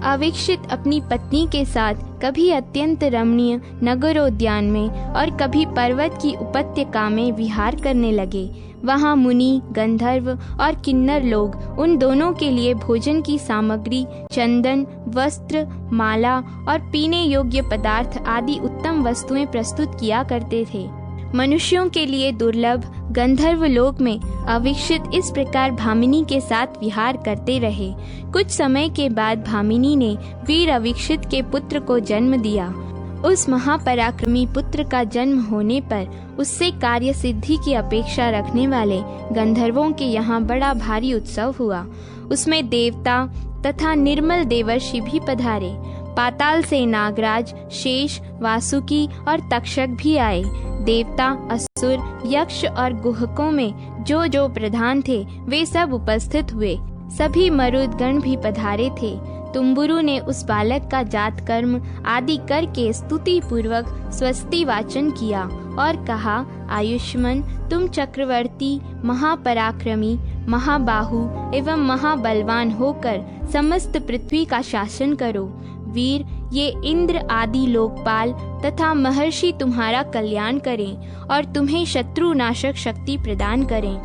अवीक्षित अपनी पत्नी के साथ कभी अत्यंत रमणीय नगरोद्यान में और कभी पर्वत की उपत्यका में विहार करने लगे। वहाँ मुनि, गंधर्व और किन्नर लोग उन दोनों के लिए भोजन की सामग्री, चंदन, वस्त्र, माला और पीने योग्य पदार्थ आदि उत्तम वस्तुएं प्रस्तुत किया करते थे। मनुष्यों के लिए दुर्लभ गंधर्व लोक में अवीक्षित इस प्रकार भामिनी के साथ विहार करते रहे। कुछ समय के बाद भामिनी ने वीर अवीक्षित के पुत्र को जन्म दिया। उस महापराक्रमी पुत्र का जन्म होने पर उससे कार्य सिद्धि की अपेक्षा रखने वाले गंधर्वों के यहाँ बड़ा भारी उत्सव हुआ। उसमें देवता तथा निर्मल देवर्षि भी पधारे। पाताल से नागराज, शेष, वासुकी और तक्षक भी आए। देवता, असुर, यक्ष और गुहकों में जो जो प्रधान थे वे सब उपस्थित हुए। सभी मरुदगण भी पधारे थे। तुम्बुरु ने उस बालक का जात कर्म आदि करके स्तुति पूर्वक स्वस्ति वाचन किया और कहा, आयुष्मान, तुम चक्रवर्ती, महापराक्रमी, महाबाहु एवं महाबलवान होकर समस्त पृथ्वी का शासन करो। वीर, ये इंद्र आदि लोकपाल तथा महर्षि तुम्हारा कल्याण करें और तुम्हें शत्रु नाशक शक्ति प्रदान करें।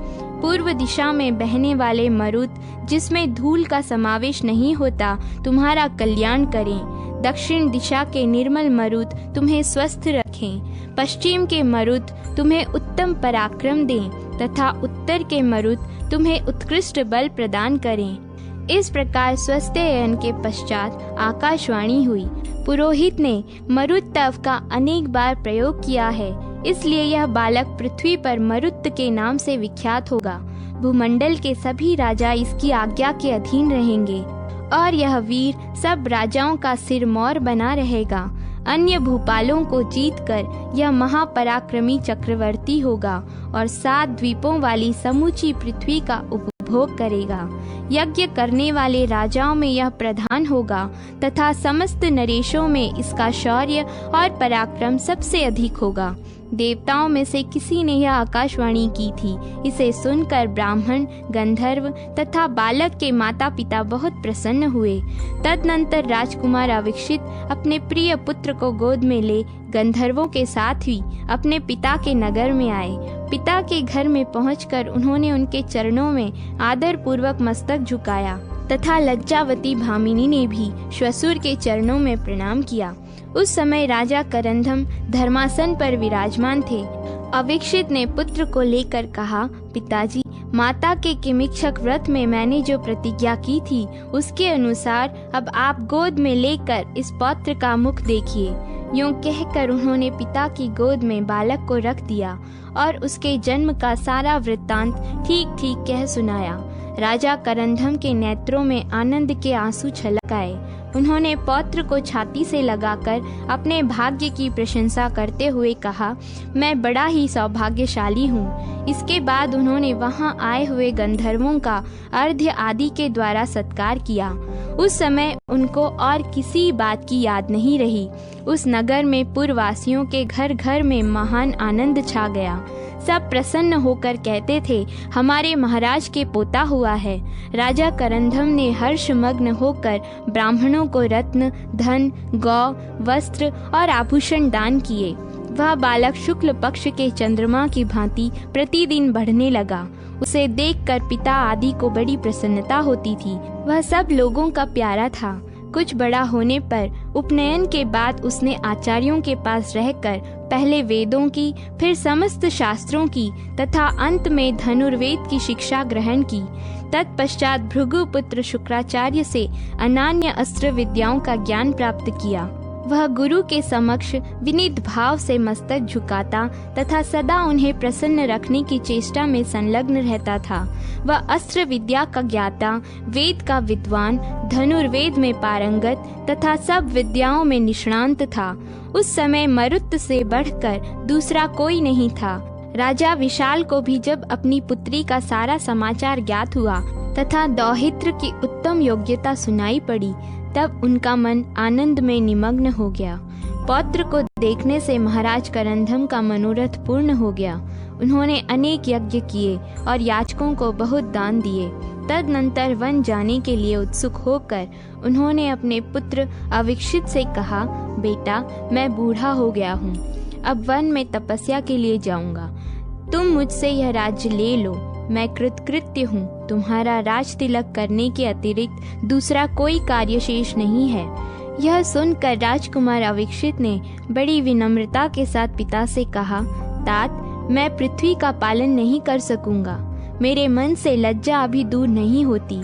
पूर्व दिशा में बहने वाले मरुत, जिसमें धूल का समावेश नहीं होता, तुम्हारा कल्याण करें। दक्षिण दिशा के निर्मल मरुत तुम्हें स्वस्थ रखें। पश्चिम के मरुत तुम्हें उत्तम पराक्रम दें तथा उत्तर के मरुत तुम्हें उत्कृष्ट बल प्रदान करें। इस प्रकार स्वस्त्ययन के पश्चात आकाशवाणी हुई। पुरोहित ने मरुत्तव का अनेक बार प्रयोग किया है, इसलिए यह बालक पृथ्वी पर मरुत के नाम से विख्यात होगा। भूमंडल के सभी राजा इसकी आज्ञा के अधीन रहेंगे और यह वीर सब राजाओं का सिरमौर बना रहेगा। अन्य भूपालों को जीतकर यह महापराक्रमी चक्रवर्ती होगा और 7 द्वीपों वाली समूची पृथ्वी का उपभोग करेगा। यज्ञ करने वाले राजाओं में यह प्रधान होगा तथा समस्त नरेशों में इसका शौर्य और पराक्रम सबसे अधिक होगा। देवताओं में से किसी ने यह आकाशवाणी की थी। इसे सुनकर ब्राह्मण, गंधर्व तथा बालक के माता पिता बहुत प्रसन्न हुए। तदनंतर राजकुमार अवीक्षित अपने प्रिय पुत्र को गोद में ले गंधर्वों के साथ ही अपने पिता के नगर में आए। पिता के घर में पहुंचकर उन्होंने उनके चरणों में आदर पूर्वक मस्तक झुकाया तथा लज्जावती भामिनी ने भी श्वशुर के चरणों में प्रणाम किया। उस समय राजा करंधम धर्मासन पर विराजमान थे। अवीक्षित ने पुत्र को लेकर कहा, पिताजी, माता के किमिक्षक व्रत में मैंने जो प्रतिज्ञा की थी उसके अनुसार अब आप गोद में लेकर इस पौत्र का मुख देखिए। यूं कहकर उन्होंने पिता की गोद में बालक को रख दिया और उसके जन्म का सारा वृत्तांत ठीक ठीक कह सुनाया। राजा करंधम के नेत्रों में आनंद के आंसू छलक आए। उन्होंने पौत्र को छाती से लगाकर अपने भाग्य की प्रशंसा करते हुए कहा, मैं बड़ा ही सौभाग्यशाली हूँ। इसके बाद उन्होंने वहाँ आए हुए गंधर्वों का अर्घ्य आदि के द्वारा सत्कार किया। उस समय उनको और किसी बात की याद नहीं रही। उस नगर में पुरवासियों के घर घर में महान आनंद छा गया। सब प्रसन्न होकर कहते थे, हमारे महाराज के पोता हुआ है। राजा करंधम ने हर्षमग्न होकर ब्राह्मणों को रत्न, धन, गौ, वस्त्र और आभूषण दान किए। वह बालक शुक्ल पक्ष के चंद्रमा की भांति प्रतिदिन बढ़ने लगा। उसे देखकर पिता आदि को बड़ी प्रसन्नता होती थी। वह सब लोगों का प्यारा था। कुछ बड़ा होने पर उपनयन के बाद उसने आचार्यों के पास रहकर पहले वेदों की, फिर समस्त शास्त्रों की तथा अंत में धनुर्वेद की शिक्षा ग्रहण की। तत्पश्चात भृगुपुत्र शुक्राचार्य से अनान्य अस्त्र विद्याओं का ज्ञान प्राप्त किया। वह गुरु के समक्ष विनीत भाव से मस्तक झुकाता तथा सदा उन्हें प्रसन्न रखने की चेष्टा में संलग्न रहता था। वह अस्त्र विद्या का ज्ञाता, वेद का विद्वान, धनुर्वेद में पारंगत तथा सब विद्याओं में निष्णांत था। उस समय मरुत से बढ़कर दूसरा कोई नहीं था। राजा विशाल को भी जब अपनी पुत्री का सारा समाचार ज्ञात हुआ तथा दौहित्र की उत्तम योग्यता सुनाई पड़ी, तब उनका मन आनंद में निमग्न हो गया। पौत्र को देखने से महाराज करंधम का मनोरथ पूर्ण हो गया। उन्होंने अनेक यज्ञ किए और याचकों को बहुत दान दिए। तदनंतर वन जाने के लिए उत्सुक होकर उन्होंने अपने पुत्र अविक्षित से कहा, बेटा, मैं बूढ़ा हो गया हूँ, अब वन में तपस्या के लिए जाऊंगा। तुम मुझसे यह राज्य ले लो, मैं कृतकृत्य हूँ। तुम्हारा राज तिलक करने के अतिरिक्त दूसरा कोई कार्य शेष नहीं है। यह सुनकर राजकुमार अविक्षित ने बड़ी विनम्रता के साथ पिता से कहा, तात, मैं पृथ्वी का पालन नहीं कर सकूंगा। मेरे मन से लज्जा अभी दूर नहीं होती।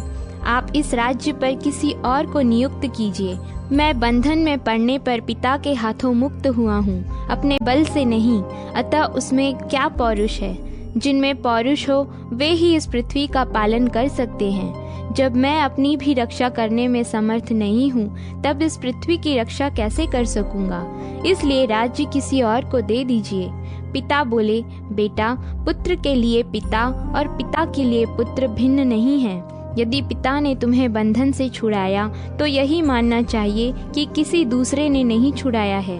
आप इस राज्य पर किसी और को नियुक्त कीजिए। मैं बंधन में पड़ने पर पिता के हाथों मुक्त हुआ हूँ, अपने बल से नहीं। अतः उसमें क्या पौरुष है? जिनमें पौरुष हो वे ही इस पृथ्वी का पालन कर सकते हैं। जब मैं अपनी भी रक्षा करने में समर्थ नहीं हूँ, तब इस पृथ्वी की रक्षा कैसे कर सकूंगा? इसलिए राज्य किसी और को दे दीजिए। पिता बोले, बेटा, पुत्र के लिए पिता और पिता के लिए पुत्र भिन्न नहीं है। यदि पिता ने तुम्हें बंधन से छुड़ाया तो यही मानना चाहिए कि किसी दूसरे ने नहीं छुड़ाया है।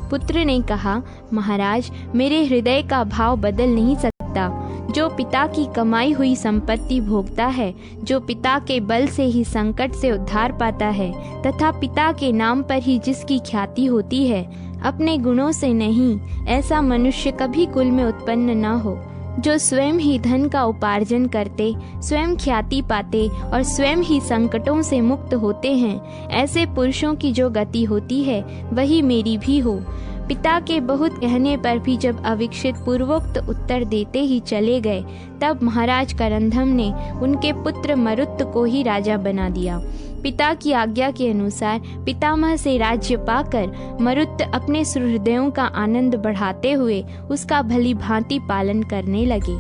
पुत्र ने कहा, महाराज, मेरे हृदय का भाव बदल नहीं सकता। जो पिता की कमाई हुई संपत्ति भोगता है, जो पिता के बल से ही संकट से उद्धार पाता है तथा पिता के नाम पर ही जिसकी ख्याति होती है, अपने गुणों से नहीं, ऐसा मनुष्य कभी कुल में उत्पन्न न हो। जो स्वयं ही धन का उपार्जन करते, स्वयं ख्याति पाते और स्वयं ही संकटों से मुक्त होते हैं, ऐसे पुरुषों की जो गति होती है वही मेरी भी हो। पिता के बहुत कहने पर भी जब अविक्षित पूर्वोक्त उत्तर देते ही चले गए, तब महाराज करंधम ने उनके पुत्र मरुत को ही राजा बना दिया। पिता की आज्ञा के अनुसार पितामह से राज्य पाकर मरुत अपने सुहृदयों का आनंद बढ़ाते हुए उसका भली भांति पालन करने लगे।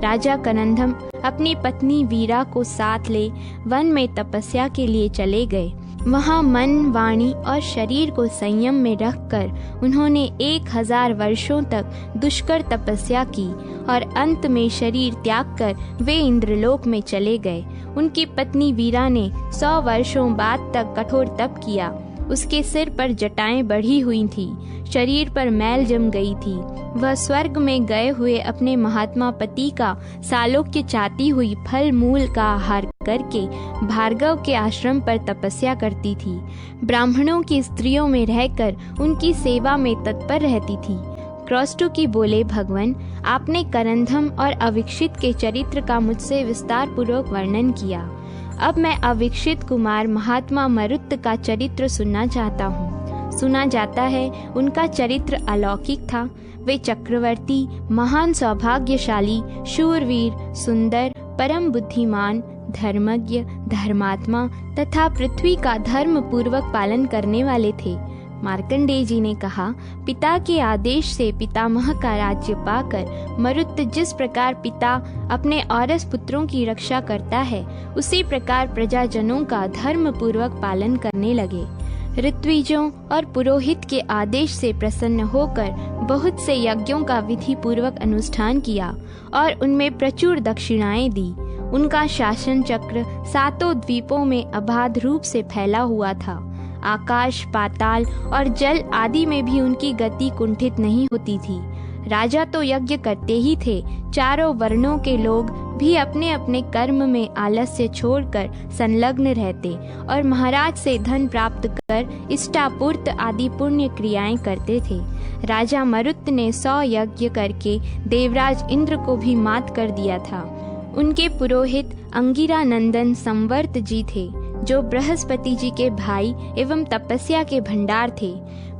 राजा करंधम अपनी पत्नी वीरा को साथ ले वन में तपस्या के लिए चले गए। वहाँ मन, वाणी और शरीर को संयम में रखकर उन्होंने 1000 वर्षों तक दुष्कर तपस्या की और अंत में शरीर त्याग कर वे इंद्रलोक में चले गए। उनकी पत्नी वीरा ने 100 वर्षों बाद तक कठोर तप किया। उसके सिर पर जटाएं बढ़ी हुई थी, शरीर पर मैल जम गई थी। वह स्वर्ग में गए हुए अपने महात्मा पति का सालोक्य चाहती हुई फल मूल का आहार करके भार्गव के आश्रम पर तपस्या करती थी। ब्राह्मणों की स्त्रियों में रहकर उनकी सेवा में तत्पर रहती थी। क्रौष्टुकी बोले, भगवान, आपने करंधम और अविक्षित के चरित्र का मुझसे विस्तार पूर्वक वर्णन किया। अब मैं अविक्षित कुमार महात्मा मरुत का चरित्र सुनना चाहता हूँ। सुना जाता है उनका चरित्र अलौकिक था। वे चक्रवर्ती, महान सौभाग्यशाली, शूरवीर, सुंदर, परम बुद्धिमान, धर्मज्ञ, धर्मात्मा तथा पृथ्वी का धर्म पूर्वक पालन करने वाले थे। मार्कंडेय जी ने कहा, पिता के आदेश से पितामह का राज्य पाकर मरुत जिस प्रकार पिता अपने औरस पुत्रों की रक्षा करता है, उसी प्रकार प्रजाजनों का धर्म पूर्वक पालन करने लगे। ऋत्विजों और पुरोहित के आदेश से प्रसन्न होकर बहुत से यज्ञों का विधि पूर्वक अनुष्ठान किया और उनमें प्रचुर दक्षिणाएं दी। उनका शासन चक्र 7 द्वीपों में अबाध रूप से फैला हुआ था। आकाश, पाताल और जल आदि में भी उनकी गति कुंठित नहीं होती थी। राजा तो यज्ञ करते ही थे, चारों वर्णों के लोग भी अपने अपने कर्म में आलस्य छोड़कर संलग्न रहते और महाराज से धन प्राप्त कर इष्टापूर्त आदि पुण्य क्रियाएं करते थे। राजा मरुत ने 100 यज्ञ करके देवराज इंद्र को भी मात कर दिया था। उनके पुरोहित अंगिरा नंदन संवर्त जी थे, जो बृहस्पति जी के भाई एवं तपस्या के भंडार थे।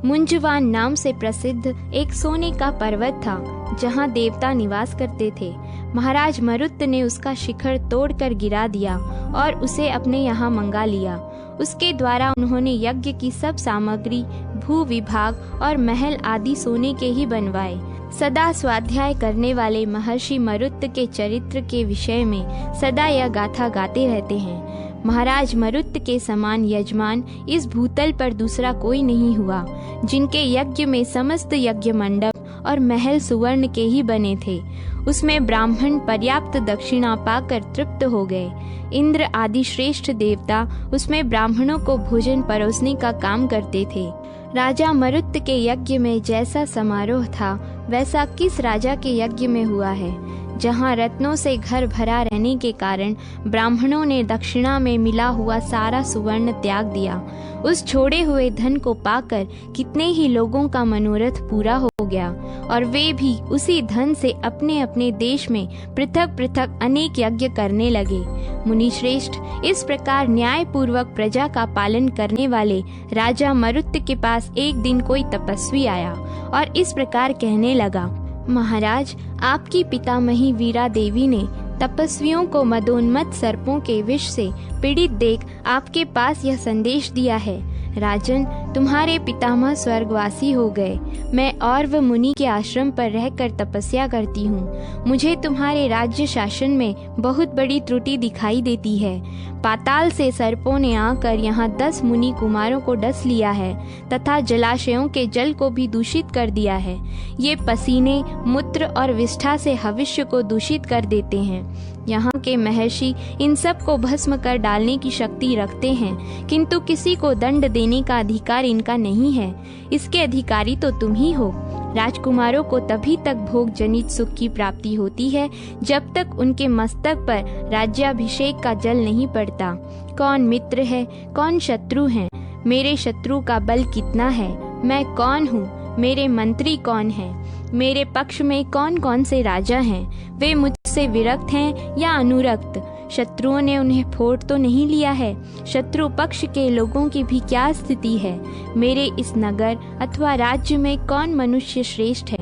मुंजवान नाम से प्रसिद्ध एक सोने का पर्वत था, जहाँ देवता निवास करते थे। महाराज मरुत ने उसका शिखर तोड़कर गिरा दिया और उसे अपने यहाँ मंगा लिया। उसके द्वारा उन्होंने यज्ञ की सब सामग्री, भू विभाग और महल आदि सोने के ही बनवाए। सदा स्वाध्याय करने वाले महर्षि मरुत के चरित्र के विषय में सदा यह गाथा गाते रहते हैं। महाराज मरुत के समान यजमान इस भूतल पर दूसरा कोई नहीं हुआ, जिनके यज्ञ में समस्त यज्ञ मंडप और महल सुवर्ण के ही बने थे। उसमें ब्राह्मण पर्याप्त दक्षिणा पाकर तृप्त हो गए। इंद्र आदि श्रेष्ठ देवता उसमें ब्राह्मणों को भोजन परोसने का काम करते थे। राजा मरुत के यज्ञ में जैसा समारोह था, वैसा किस राजा के यज्ञ में हुआ है? जहाँ रत्नों से घर भरा रहने के कारण ब्राह्मणों ने दक्षिणा में मिला हुआ सारा सुवर्ण त्याग दिया। उस छोड़े हुए धन को पाकर कितने ही लोगों का मनोरथ पूरा हो गया, और वे भी उसी धन से अपने अपने देश में पृथक पृथक अनेक यज्ञ करने लगे। मुनि श्रेष्ठ, इस प्रकार न्याय पूर्वक प्रजा का पालन करने वाले राजा मरुत के पास एक दिन कोई तपस्वी आया और इस प्रकार कहने लगा, महाराज, आपकी पितामही वीरा देवी ने तपस्वियों को मदोन्मत्त सर्पों के विष से पीड़ित देख आपके पास यह संदेश दिया है। राजन, तुम्हारे पितामह स्वर्गवासी हो गए। मैं और वह मुनि के आश्रम पर रहकर तपस्या करती हूँ। मुझे तुम्हारे राज्य शासन में बहुत बड़ी त्रुटि दिखाई देती है। पाताल से सर्पों ने आकर यहाँ 10 मुनि कुमारों को डस लिया है तथा जलाशयों के जल को भी दूषित कर दिया है। ये पसीने, मूत्र और विष्ठा से हविष्य को दूषित कर देते हैं। यहाँ के महर्षि इन सब को भस्म कर डालने की शक्ति रखते हैं, किंतु किसी को दंड देने का अधिकार इनका नहीं है। इसके अधिकारी तो तुम ही हो। राजकुमारों को तभी तक भोग जनित सुख की प्राप्ति होती है जब तक उनके मस्तक पर राज्याभिषेक का जल नहीं पड़ता। कौन मित्र है, कौन शत्रु है, मेरे शत्रु का बल कितना है, मैं कौन हूँ, मेरे मंत्री कौन हैं, मेरे पक्ष में कौन कौन से राजा हैं, वे मुझसे विरक्त हैं या अनुरक्त, शत्रुओं ने उन्हें फोड़ तो नहीं लिया है, शत्रु पक्ष के लोगों की भी क्या स्थिति है, मेरे इस नगर अथवा राज्य में कौन मनुष्य श्रेष्ठ है,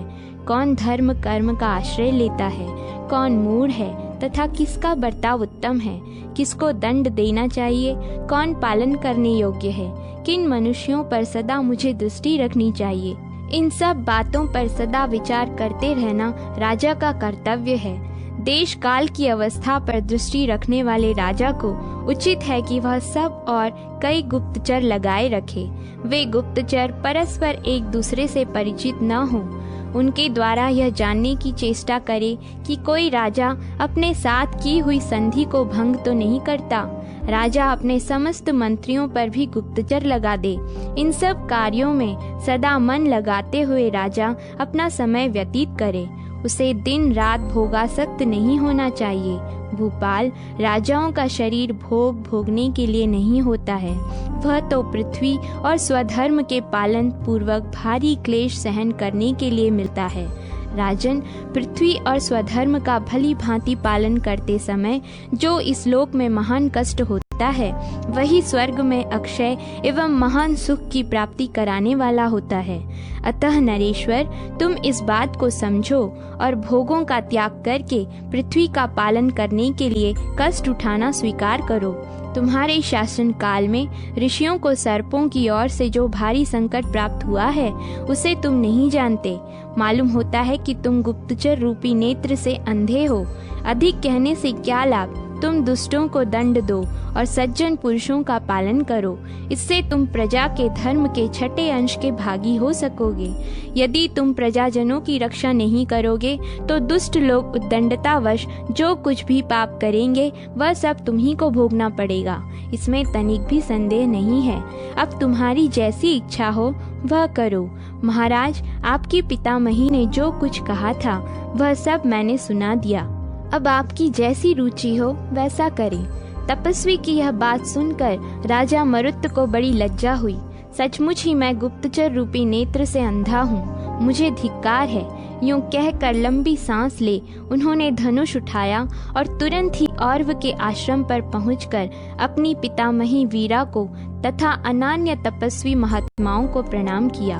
कौन धर्म कर्म का आश्रय लेता है, कौन मूढ़ है तथा किसका बर्ताव उत्तम है, किसको दंड देना चाहिए, कौन पालन करने योग्य है, किन मनुष्यों पर सदा मुझे दृष्टि रखनी चाहिए। इन सब बातों पर सदा विचार करते रहना राजा का कर्तव्य है। देश काल की अवस्था पर दृष्टि रखने वाले राजा को उचित है कि वह सब और कई गुप्तचर लगाए रखे। वे गुप्तचर परस्पर एक दूसरे से परिचित न हों। उनके द्वारा यह जानने की चेष्टा करे कि कोई राजा अपने साथ की हुई संधि को भंग तो नहीं करता। राजा अपने समस्त मंत्रियों पर भी गुप्तचर लगा दे। इन सब कार्यों में सदा मन लगाते हुए राजा अपना समय व्यतीत करे। उसे दिन रात भोगासक्त नहीं होना चाहिए। भूपाल, राजाओं का शरीर भोग भोगने के लिए नहीं होता है, वह तो पृथ्वी और स्वधर्म के पालन पूर्वक भारी क्लेश सहन करने के लिए मिलता है। राजन, पृथ्वी और स्वधर्म का भली भांति पालन करते समय जो इस लोक में महान कष्ट होता है, वही स्वर्ग में अक्षय एवं महान सुख की प्राप्ति कराने वाला होता है। अतः नरेश्वर, तुम इस बात को समझो और भोगों का त्याग करके पृथ्वी का पालन करने के लिए कष्ट उठाना स्वीकार करो। तुम्हारे शासन काल में ऋषियों को सर्पों की ओर से जो भारी संकट प्राप्त हुआ है, उसे तुम नहीं जानते। मालूम होता है कि तुम गुप्तचर रूपी नेत्र से अंधे हो। अधिक कहने से क्या लाभ, तुम दुष्टों को दंड दो और सज्जन पुरुषों का पालन करो। इससे तुम प्रजा के धर्म के छठे अंश के भागी हो सकोगे। यदि तुम प्रजाजनों की रक्षा नहीं करोगे तो दुष्ट लोग उद्दंडतावश जो कुछ भी पाप करेंगे वह सब तुम्ही को भोगना पड़ेगा। इसमें तनिक भी संदेह नहीं है। अब तुम्हारी जैसी इच्छा हो वह करो। महाराज, आपकी पितामही ने जो कुछ कहा था वह सब मैंने सुना दिया। अब आपकी जैसी रुचि हो वैसा करें। तपस्वी की यह बात सुनकर राजा मरुत को बड़ी लज्जा हुई। सचमुच ही मैं गुप्तचर रूपी नेत्र से अंधा हूँ, मुझे धिक्कार है। यूं कहकर लंबी सांस ले उन्होंने धनुष उठाया और तुरंत ही औरव के आश्रम पर पहुंचकर अपनी पितामही वीरा को तथा अनान्य तपस्वी महात्माओं को प्रणाम किया।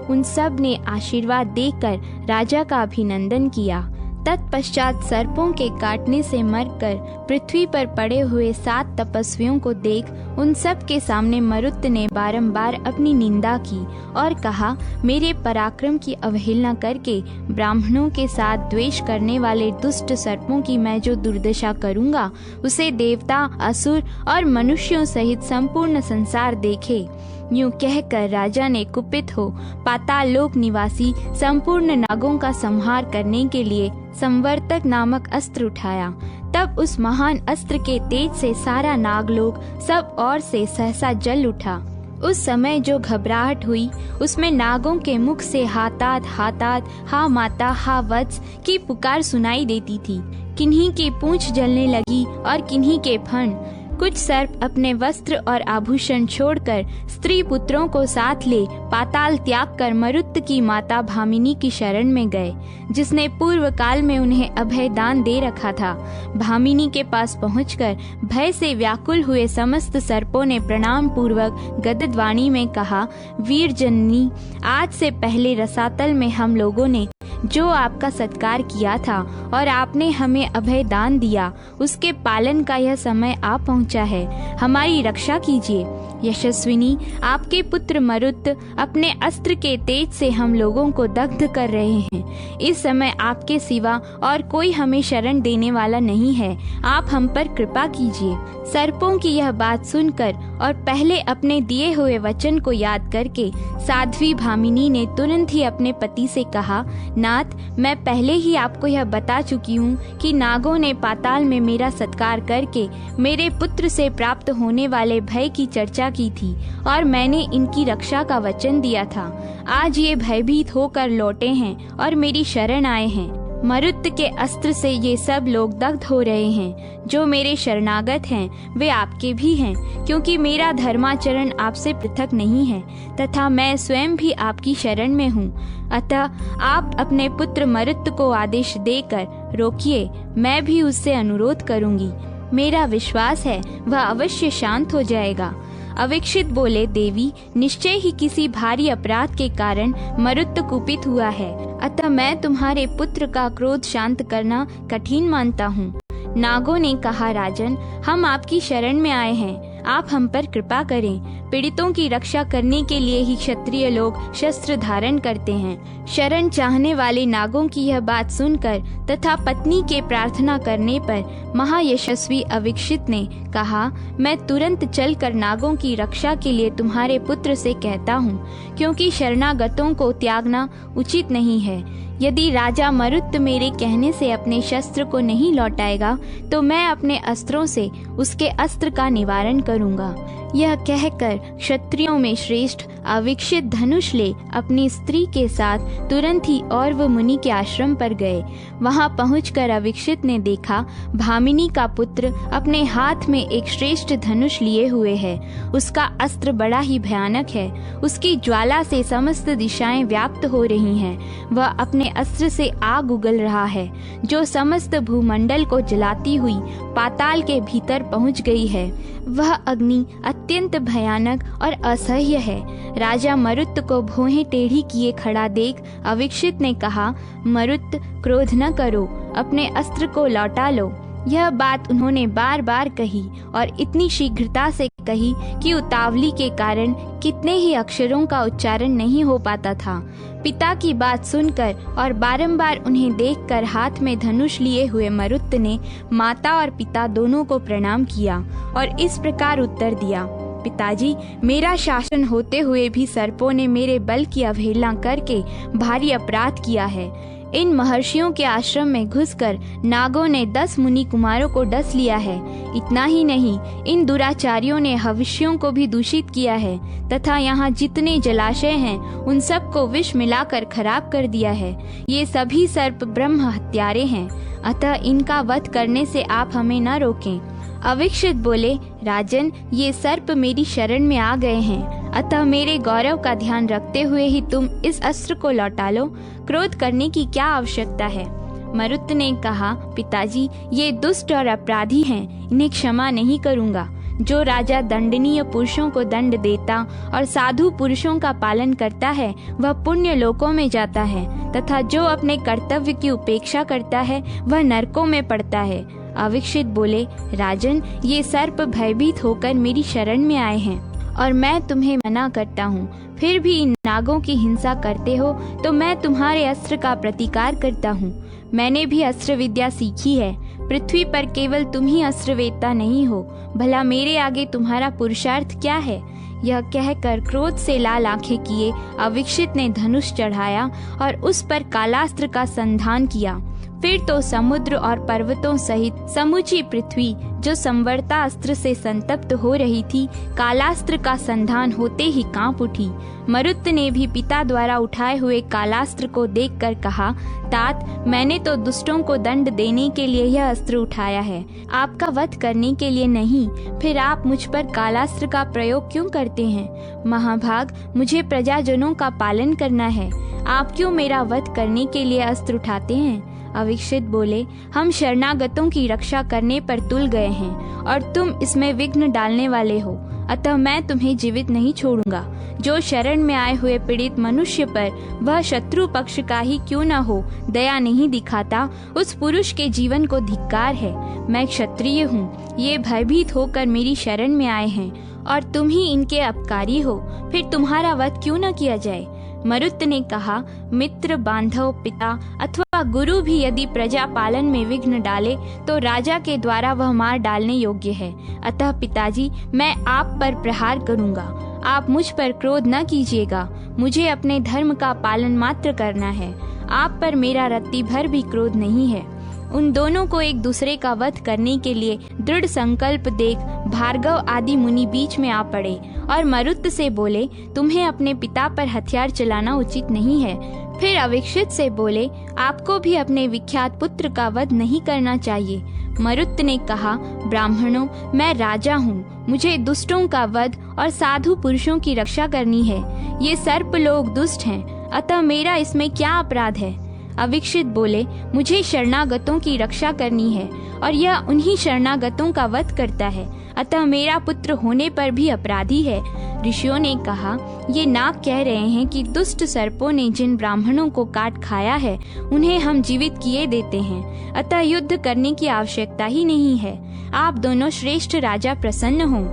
उन सब ने आशीर्वाद देकर राजा का अभिनंदन किया। तत्पश्चात सर्पों के काटने से मरकर पृथ्वी पर पड़े हुए 7 तपस्वियों को देख उन सब के सामने मरुत ने बारंबार अपनी निंदा की और कहा, मेरे पराक्रम की अवहेलना करके ब्राह्मणों के साथ द्वेष करने वाले दुष्ट सर्पों की मैं जो दुर्दशा करूंगा उसे देवता, असुर और मनुष्यों सहित संपूर्ण संसार देखे। यूं कहकर राजा ने कुपित हो पाताल लोक निवासी संपूर्ण नागों का संहार करने के लिए संवर्तक नामक अस्त्र उठाया। तब उस महान अस्त्र के तेज से सारा नागलोक सब ओर से सहसा जल उठा। उस समय जो घबराहट हुई उसमें नागों के मुख से हातात हातात, हा माता, हा वत्स की पुकार सुनाई देती थी। किन्हीं की पूंछ जलने लगी और किन्हीं के फण। कुछ सर्प अपने वस्त्र और आभूषण छोड़कर स्त्री पुत्रों को साथ ले पाताल त्याग कर मरुत की माता भामिनी की शरण में गए, जिसने पूर्व काल में उन्हें अभय दान दे रखा था। भामिनी के पास पहुंचकर भय से व्याकुल हुए समस्त सर्पों ने प्रणाम पूर्वक गदगद वाणी में कहा, वीर जननी, आज से पहले रसातल में हम लोगों ने जो आपका सत्कार किया था और आपने हमें अभय दान दिया, उसके पालन का यह समय आ पहुंचा है। हमारी रक्षा कीजिए। यशस्विनी, आपके पुत्र मरुत अपने अस्त्र के तेज से हम लोगों को दग्ध कर रहे हैं। इस समय आपके सिवा और कोई हमें शरण देने वाला नहीं है। आप हम पर कृपा कीजिए। सर्पों की यह बात सुनकर और पहले अपने दिए हुए वचन को याद करके साध्वी भामिनी ने तुरंत ही अपने पति से कहा, नाथ, मैं पहले ही आपको यह बता चुकी हूँ कि नागों ने पाताल में मेरा सत्कार करके मेरे पुत्र से प्राप्त होने वाले भय की चर्चा की थी और मैंने इनकी रक्षा का वचन दिया था। आज ये भयभीत होकर लौटे हैं और मेरी शरण आए हैं। मरुत के अस्त्र से ये सब लोग दग्ध हो रहे हैं। जो मेरे शरणागत हैं वे आपके भी हैं, क्योंकि मेरा धर्माचरण आपसे पृथक नहीं है तथा मैं स्वयं भी आपकी शरण में हूँ। अतः आप अपने पुत्र मरुत को आदेश देकर रोकिए। मैं भी उससे अनुरोध करूँगी। मेरा विश्वास है वह अवश्य शांत हो जाएगा। अविक्षित बोले, देवी, निश्चय ही किसी भारी अपराध के कारण मरुत कुपित हुआ है, अतः मैं तुम्हारे पुत्र का क्रोध शांत करना कठिन मानता हूँ। नागों ने कहा, राजन, हम आपकी शरण में आए हैं, आप हम पर कृपा करें। पीड़ितों की रक्षा करने के लिए ही क्षत्रिय लोग शस्त्र धारण करते हैं। शरण चाहने वाले नागों की यह बात सुनकर तथा पत्नी के प्रार्थना करने पर महायशस्वी अविक्षित ने कहा, मैं तुरंत चलकर नागों की रक्षा के लिए तुम्हारे पुत्र से कहता हूँ, क्योंकि शरणागतों को त्यागना उचित नहीं है। यदि राजा मरुत मेरे कहने से अपने शस्त्र को नहीं लौटाएगा तो मैं अपने अस्त्रों से उसके अस्त्र का निवारण करूंगा। यह कहकर क्षत्रियों में श्रेष्ठ अविक्षित धनुष ले अपनी स्त्री के साथ तुरंत ही औरव मुनि के आश्रम पर गए। वहां पहुंचकर अविक्षित ने देखा भामिनी का पुत्र अपने हाथ में एक श्रेष्ठ धनुष लिए हुए है। उसका अस्त्र बड़ा ही भयानक है। उसकी ज्वाला से समस्त दिशाएं व्याप्त हो रही हैं। वह अपने अस्त्र से आग उगल रहा है, जो समस्त भूमंडल को जलाती हुई पाताल के भीतर पहुंच गई है। वह अग्नि अत्यंत भयानक और असह्य है। राजा मरुत को भौहें टेढ़ी किए खड़ा देख अविक्षित ने कहा, मरुत, क्रोध न करो, अपने अस्त्र को लौटा लो। यह बात उन्होंने बार बार कही और इतनी शीघ्रता से कही कि उतावली के कारण कितने ही अक्षरों का उच्चारण नहीं हो पाता था। पिता की बात सुनकर और बारंबार उन्हें देखकर हाथ में धनुष लिए हुए मरुत ने माता और पिता दोनों को प्रणाम किया और इस प्रकार उत्तर दिया, पिताजी, मेरा शासन होते हुए भी सर्पों ने मेरे बल की अवहेलना करके भारी अपराध किया है। इन महर्षियों के आश्रम में घुसकर नागों ने 10 मुनि कुमारों को डस लिया है। इतना ही नहीं, इन दुराचारियों ने हविष्यों को भी दूषित किया है तथा यहाँ जितने जलाशय हैं उन सब को विष मिलाकर खराब कर दिया है। ये सभी सर्प ब्रह्म हत्यारे हैं, अतः इनका वध करने से आप हमें न रोकें। अविक्षित बोले, राजन, ये सर्प मेरी शरण में आ गए हैं, अतः मेरे गौरव का ध्यान रखते हुए ही तुम इस अस्त्र को लौटा लो। क्रोध करने की क्या आवश्यकता है? मरुत ने कहा, पिताजी, ये दुष्ट और अपराधी हैं, इन्हें क्षमा नहीं करूँगा। जो राजा दंडनीय पुरुषों को दंड देता और साधु पुरुषों का पालन करता है वह पुण्य लोकों में जाता है, तथा जो अपने कर्तव्य की उपेक्षा करता है वह नरकों में पड़ता है। अविक्षित बोले, राजन, ये सर्प भयभीत होकर मेरी शरण में आए हैं और मैं तुम्हें मना करता हूँ, फिर भी इन नागों की हिंसा करते हो तो मैं तुम्हारे अस्त्र का प्रतिकार करता हूँ। मैंने भी अस्त्र विद्या सीखी है। पृथ्वी पर केवल तुम ही अस्त्रवेत्ता नहीं हो, भला मेरे आगे तुम्हारा पुरुषार्थ क्या है? यह कहकर क्रोध से लाल आंखें किए अविक्षित ने धनुष चढ़ाया और उस पर कालास्त्र का संधान किया। फिर तो समुद्र और पर्वतों सहित समूची पृथ्वी, जो संवर्ता अस्त्र से संतप्त हो रही थी, कालास्त्र का संधान होते ही कांप उठी। मरुत ने भी पिता द्वारा उठाए हुए कालास्त्र को देखकर कहा, तात, मैंने तो दुष्टों को दंड देने के लिए यह अस्त्र उठाया है, आपका वध करने के लिए नहीं। फिर आप मुझ पर कालास्त्र का प्रयोग क्यों करते हैं? महाभाग, मुझे प्रजाजनों का पालन करना है, आप क्यों मेरा वध करने के लिए अस्त्र उठाते हैं? अविक्षित बोले, हम शरणागतों की रक्षा करने पर तुल गए हैं और तुम इसमें विघ्न डालने वाले हो, अतः मैं तुम्हें जीवित नहीं छोड़ूंगा। जो शरण में आए हुए पीड़ित मनुष्य पर वह शत्रु पक्ष का ही क्यों न हो दया नहीं दिखाता, उस पुरुष के जीवन को धिक्कार है। मैं क्षत्रिय हूँ, ये भयभीत होकर मेरी शरण में आए हैं और तुम ही इनके अपकारी हो, फिर तुम्हारा वध क्यों न किया जाए? मरुत ने कहा, मित्र, बांधव, पिता अथवा गुरु भी यदि प्रजा पालन में विघ्न डाले तो राजा के द्वारा वह मार डालने योग्य है। अतः पिताजी, मैं आप पर प्रहार करूंगा, आप मुझ पर क्रोध न कीजिएगा। मुझे अपने धर्म का पालन मात्र करना है, आप पर मेरा रत्ती भर भी क्रोध नहीं है। उन दोनों को एक दूसरे का वध करने के लिए दृढ़ संकल्प देख भार्गव आदि मुनि बीच में आ पड़े और मरुत से बोले, तुम्हें अपने पिता पर हथियार चलाना उचित नहीं है। फिर अविक्षित से बोले, आपको भी अपने विख्यात पुत्र का वध नहीं करना चाहिए। मरुत ने कहा, ब्राह्मणों, मैं राजा हूँ, मुझे दुष्टों का वध और साधु पुरुषों की रक्षा करनी है। ये सर्प लोग दुष्ट हैं, अतः मेरा इसमें क्या अपराध है? अविक्षित बोले, मुझे शरणागतों की रक्षा करनी है और यह उन्हीं शरणागतों का वध करता है, अतः मेरा पुत्र होने पर भी अपराधी है। ऋषियों ने कहा, ये नाग कह रहे हैं कि दुष्ट सर्पों ने जिन ब्राह्मणों को काट खाया है उन्हें हम जीवित किए देते हैं, अतः युद्ध करने की आवश्यकता ही नहीं है। आप दोनों श्रेष्ठ राजा प्रसन्न हो।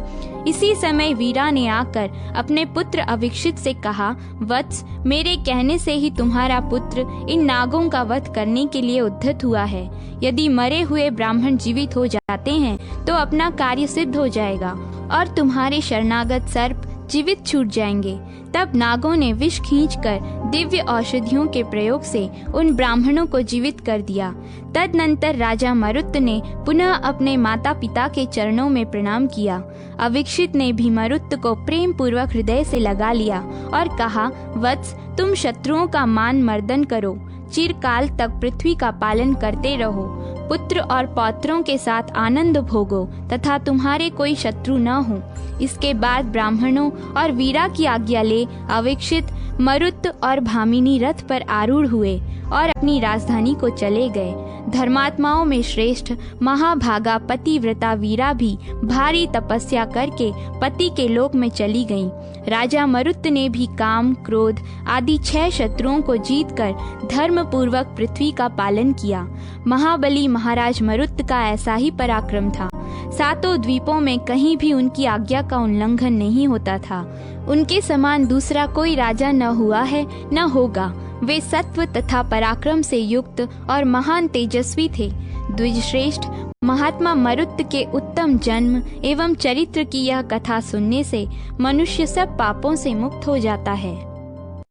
इसी समय वीरा ने आकर अपने पुत्र अविक्षित से कहा, वत्स, मेरे कहने से ही तुम्हारा पुत्र इन नागों का वध करने के लिए उद्यत हुआ है। यदि मरे हुए ब्राह्मण जीवित हो जाते हैं तो अपना कार्य सिद्ध हो जाएगा और तुम्हारे शरणागत सर्प जीवित छूट जाएंगे। तब नागों ने विष खींचकर दिव्य औषधियों के प्रयोग से उन ब्राह्मणों को जीवित कर दिया। तदनंतर राजा मरुत ने पुनः अपने माता पिता के चरणों में प्रणाम किया। अविक्षित ने भी मरुत को प्रेम पूर्वक हृदय से लगा लिया और कहा, वत्स, तुम शत्रुओं का मान मर्दन करो, चिरकाल तक पृथ्वी का पालन करते रहो, पुत्र और पौत्रों के साथ आनंद भोगो तथा तुम्हारे कोई शत्रु न हो। इसके बाद ब्राह्मणों और वीरा की आज्ञा ले अविक्षित, मरुत और भामिनी रथ पर आरूढ़ हुए और अपनी राजधानी को चले गए। धर्मात्माओं में श्रेष्ठ महाभागा पतिव्रता वीरा भी भारी तपस्या करके पति के लोक में चली गईं। राजा मरुत ने भी काम, क्रोध आदि 6 शत्रुओं को जीतकर धर्म पूर्वक पृथ्वी का पालन किया। महाबली महाराज मरुत का ऐसा ही पराक्रम था। 7 द्वीपों में कहीं भी उनकी आज्ञा का उल्लंघन नहीं होता था। उनके समान दूसरा कोई राजा न हुआ है न होगा। वे सत्व तथा पराक्रम से युक्त और महान तेजस्वी थे। द्विजश्रेष्ठ महात्मा मरुत के उत्तम जन्म एवं चरित्र की यह कथा सुनने से मनुष्य सब पापों से मुक्त हो जाता है।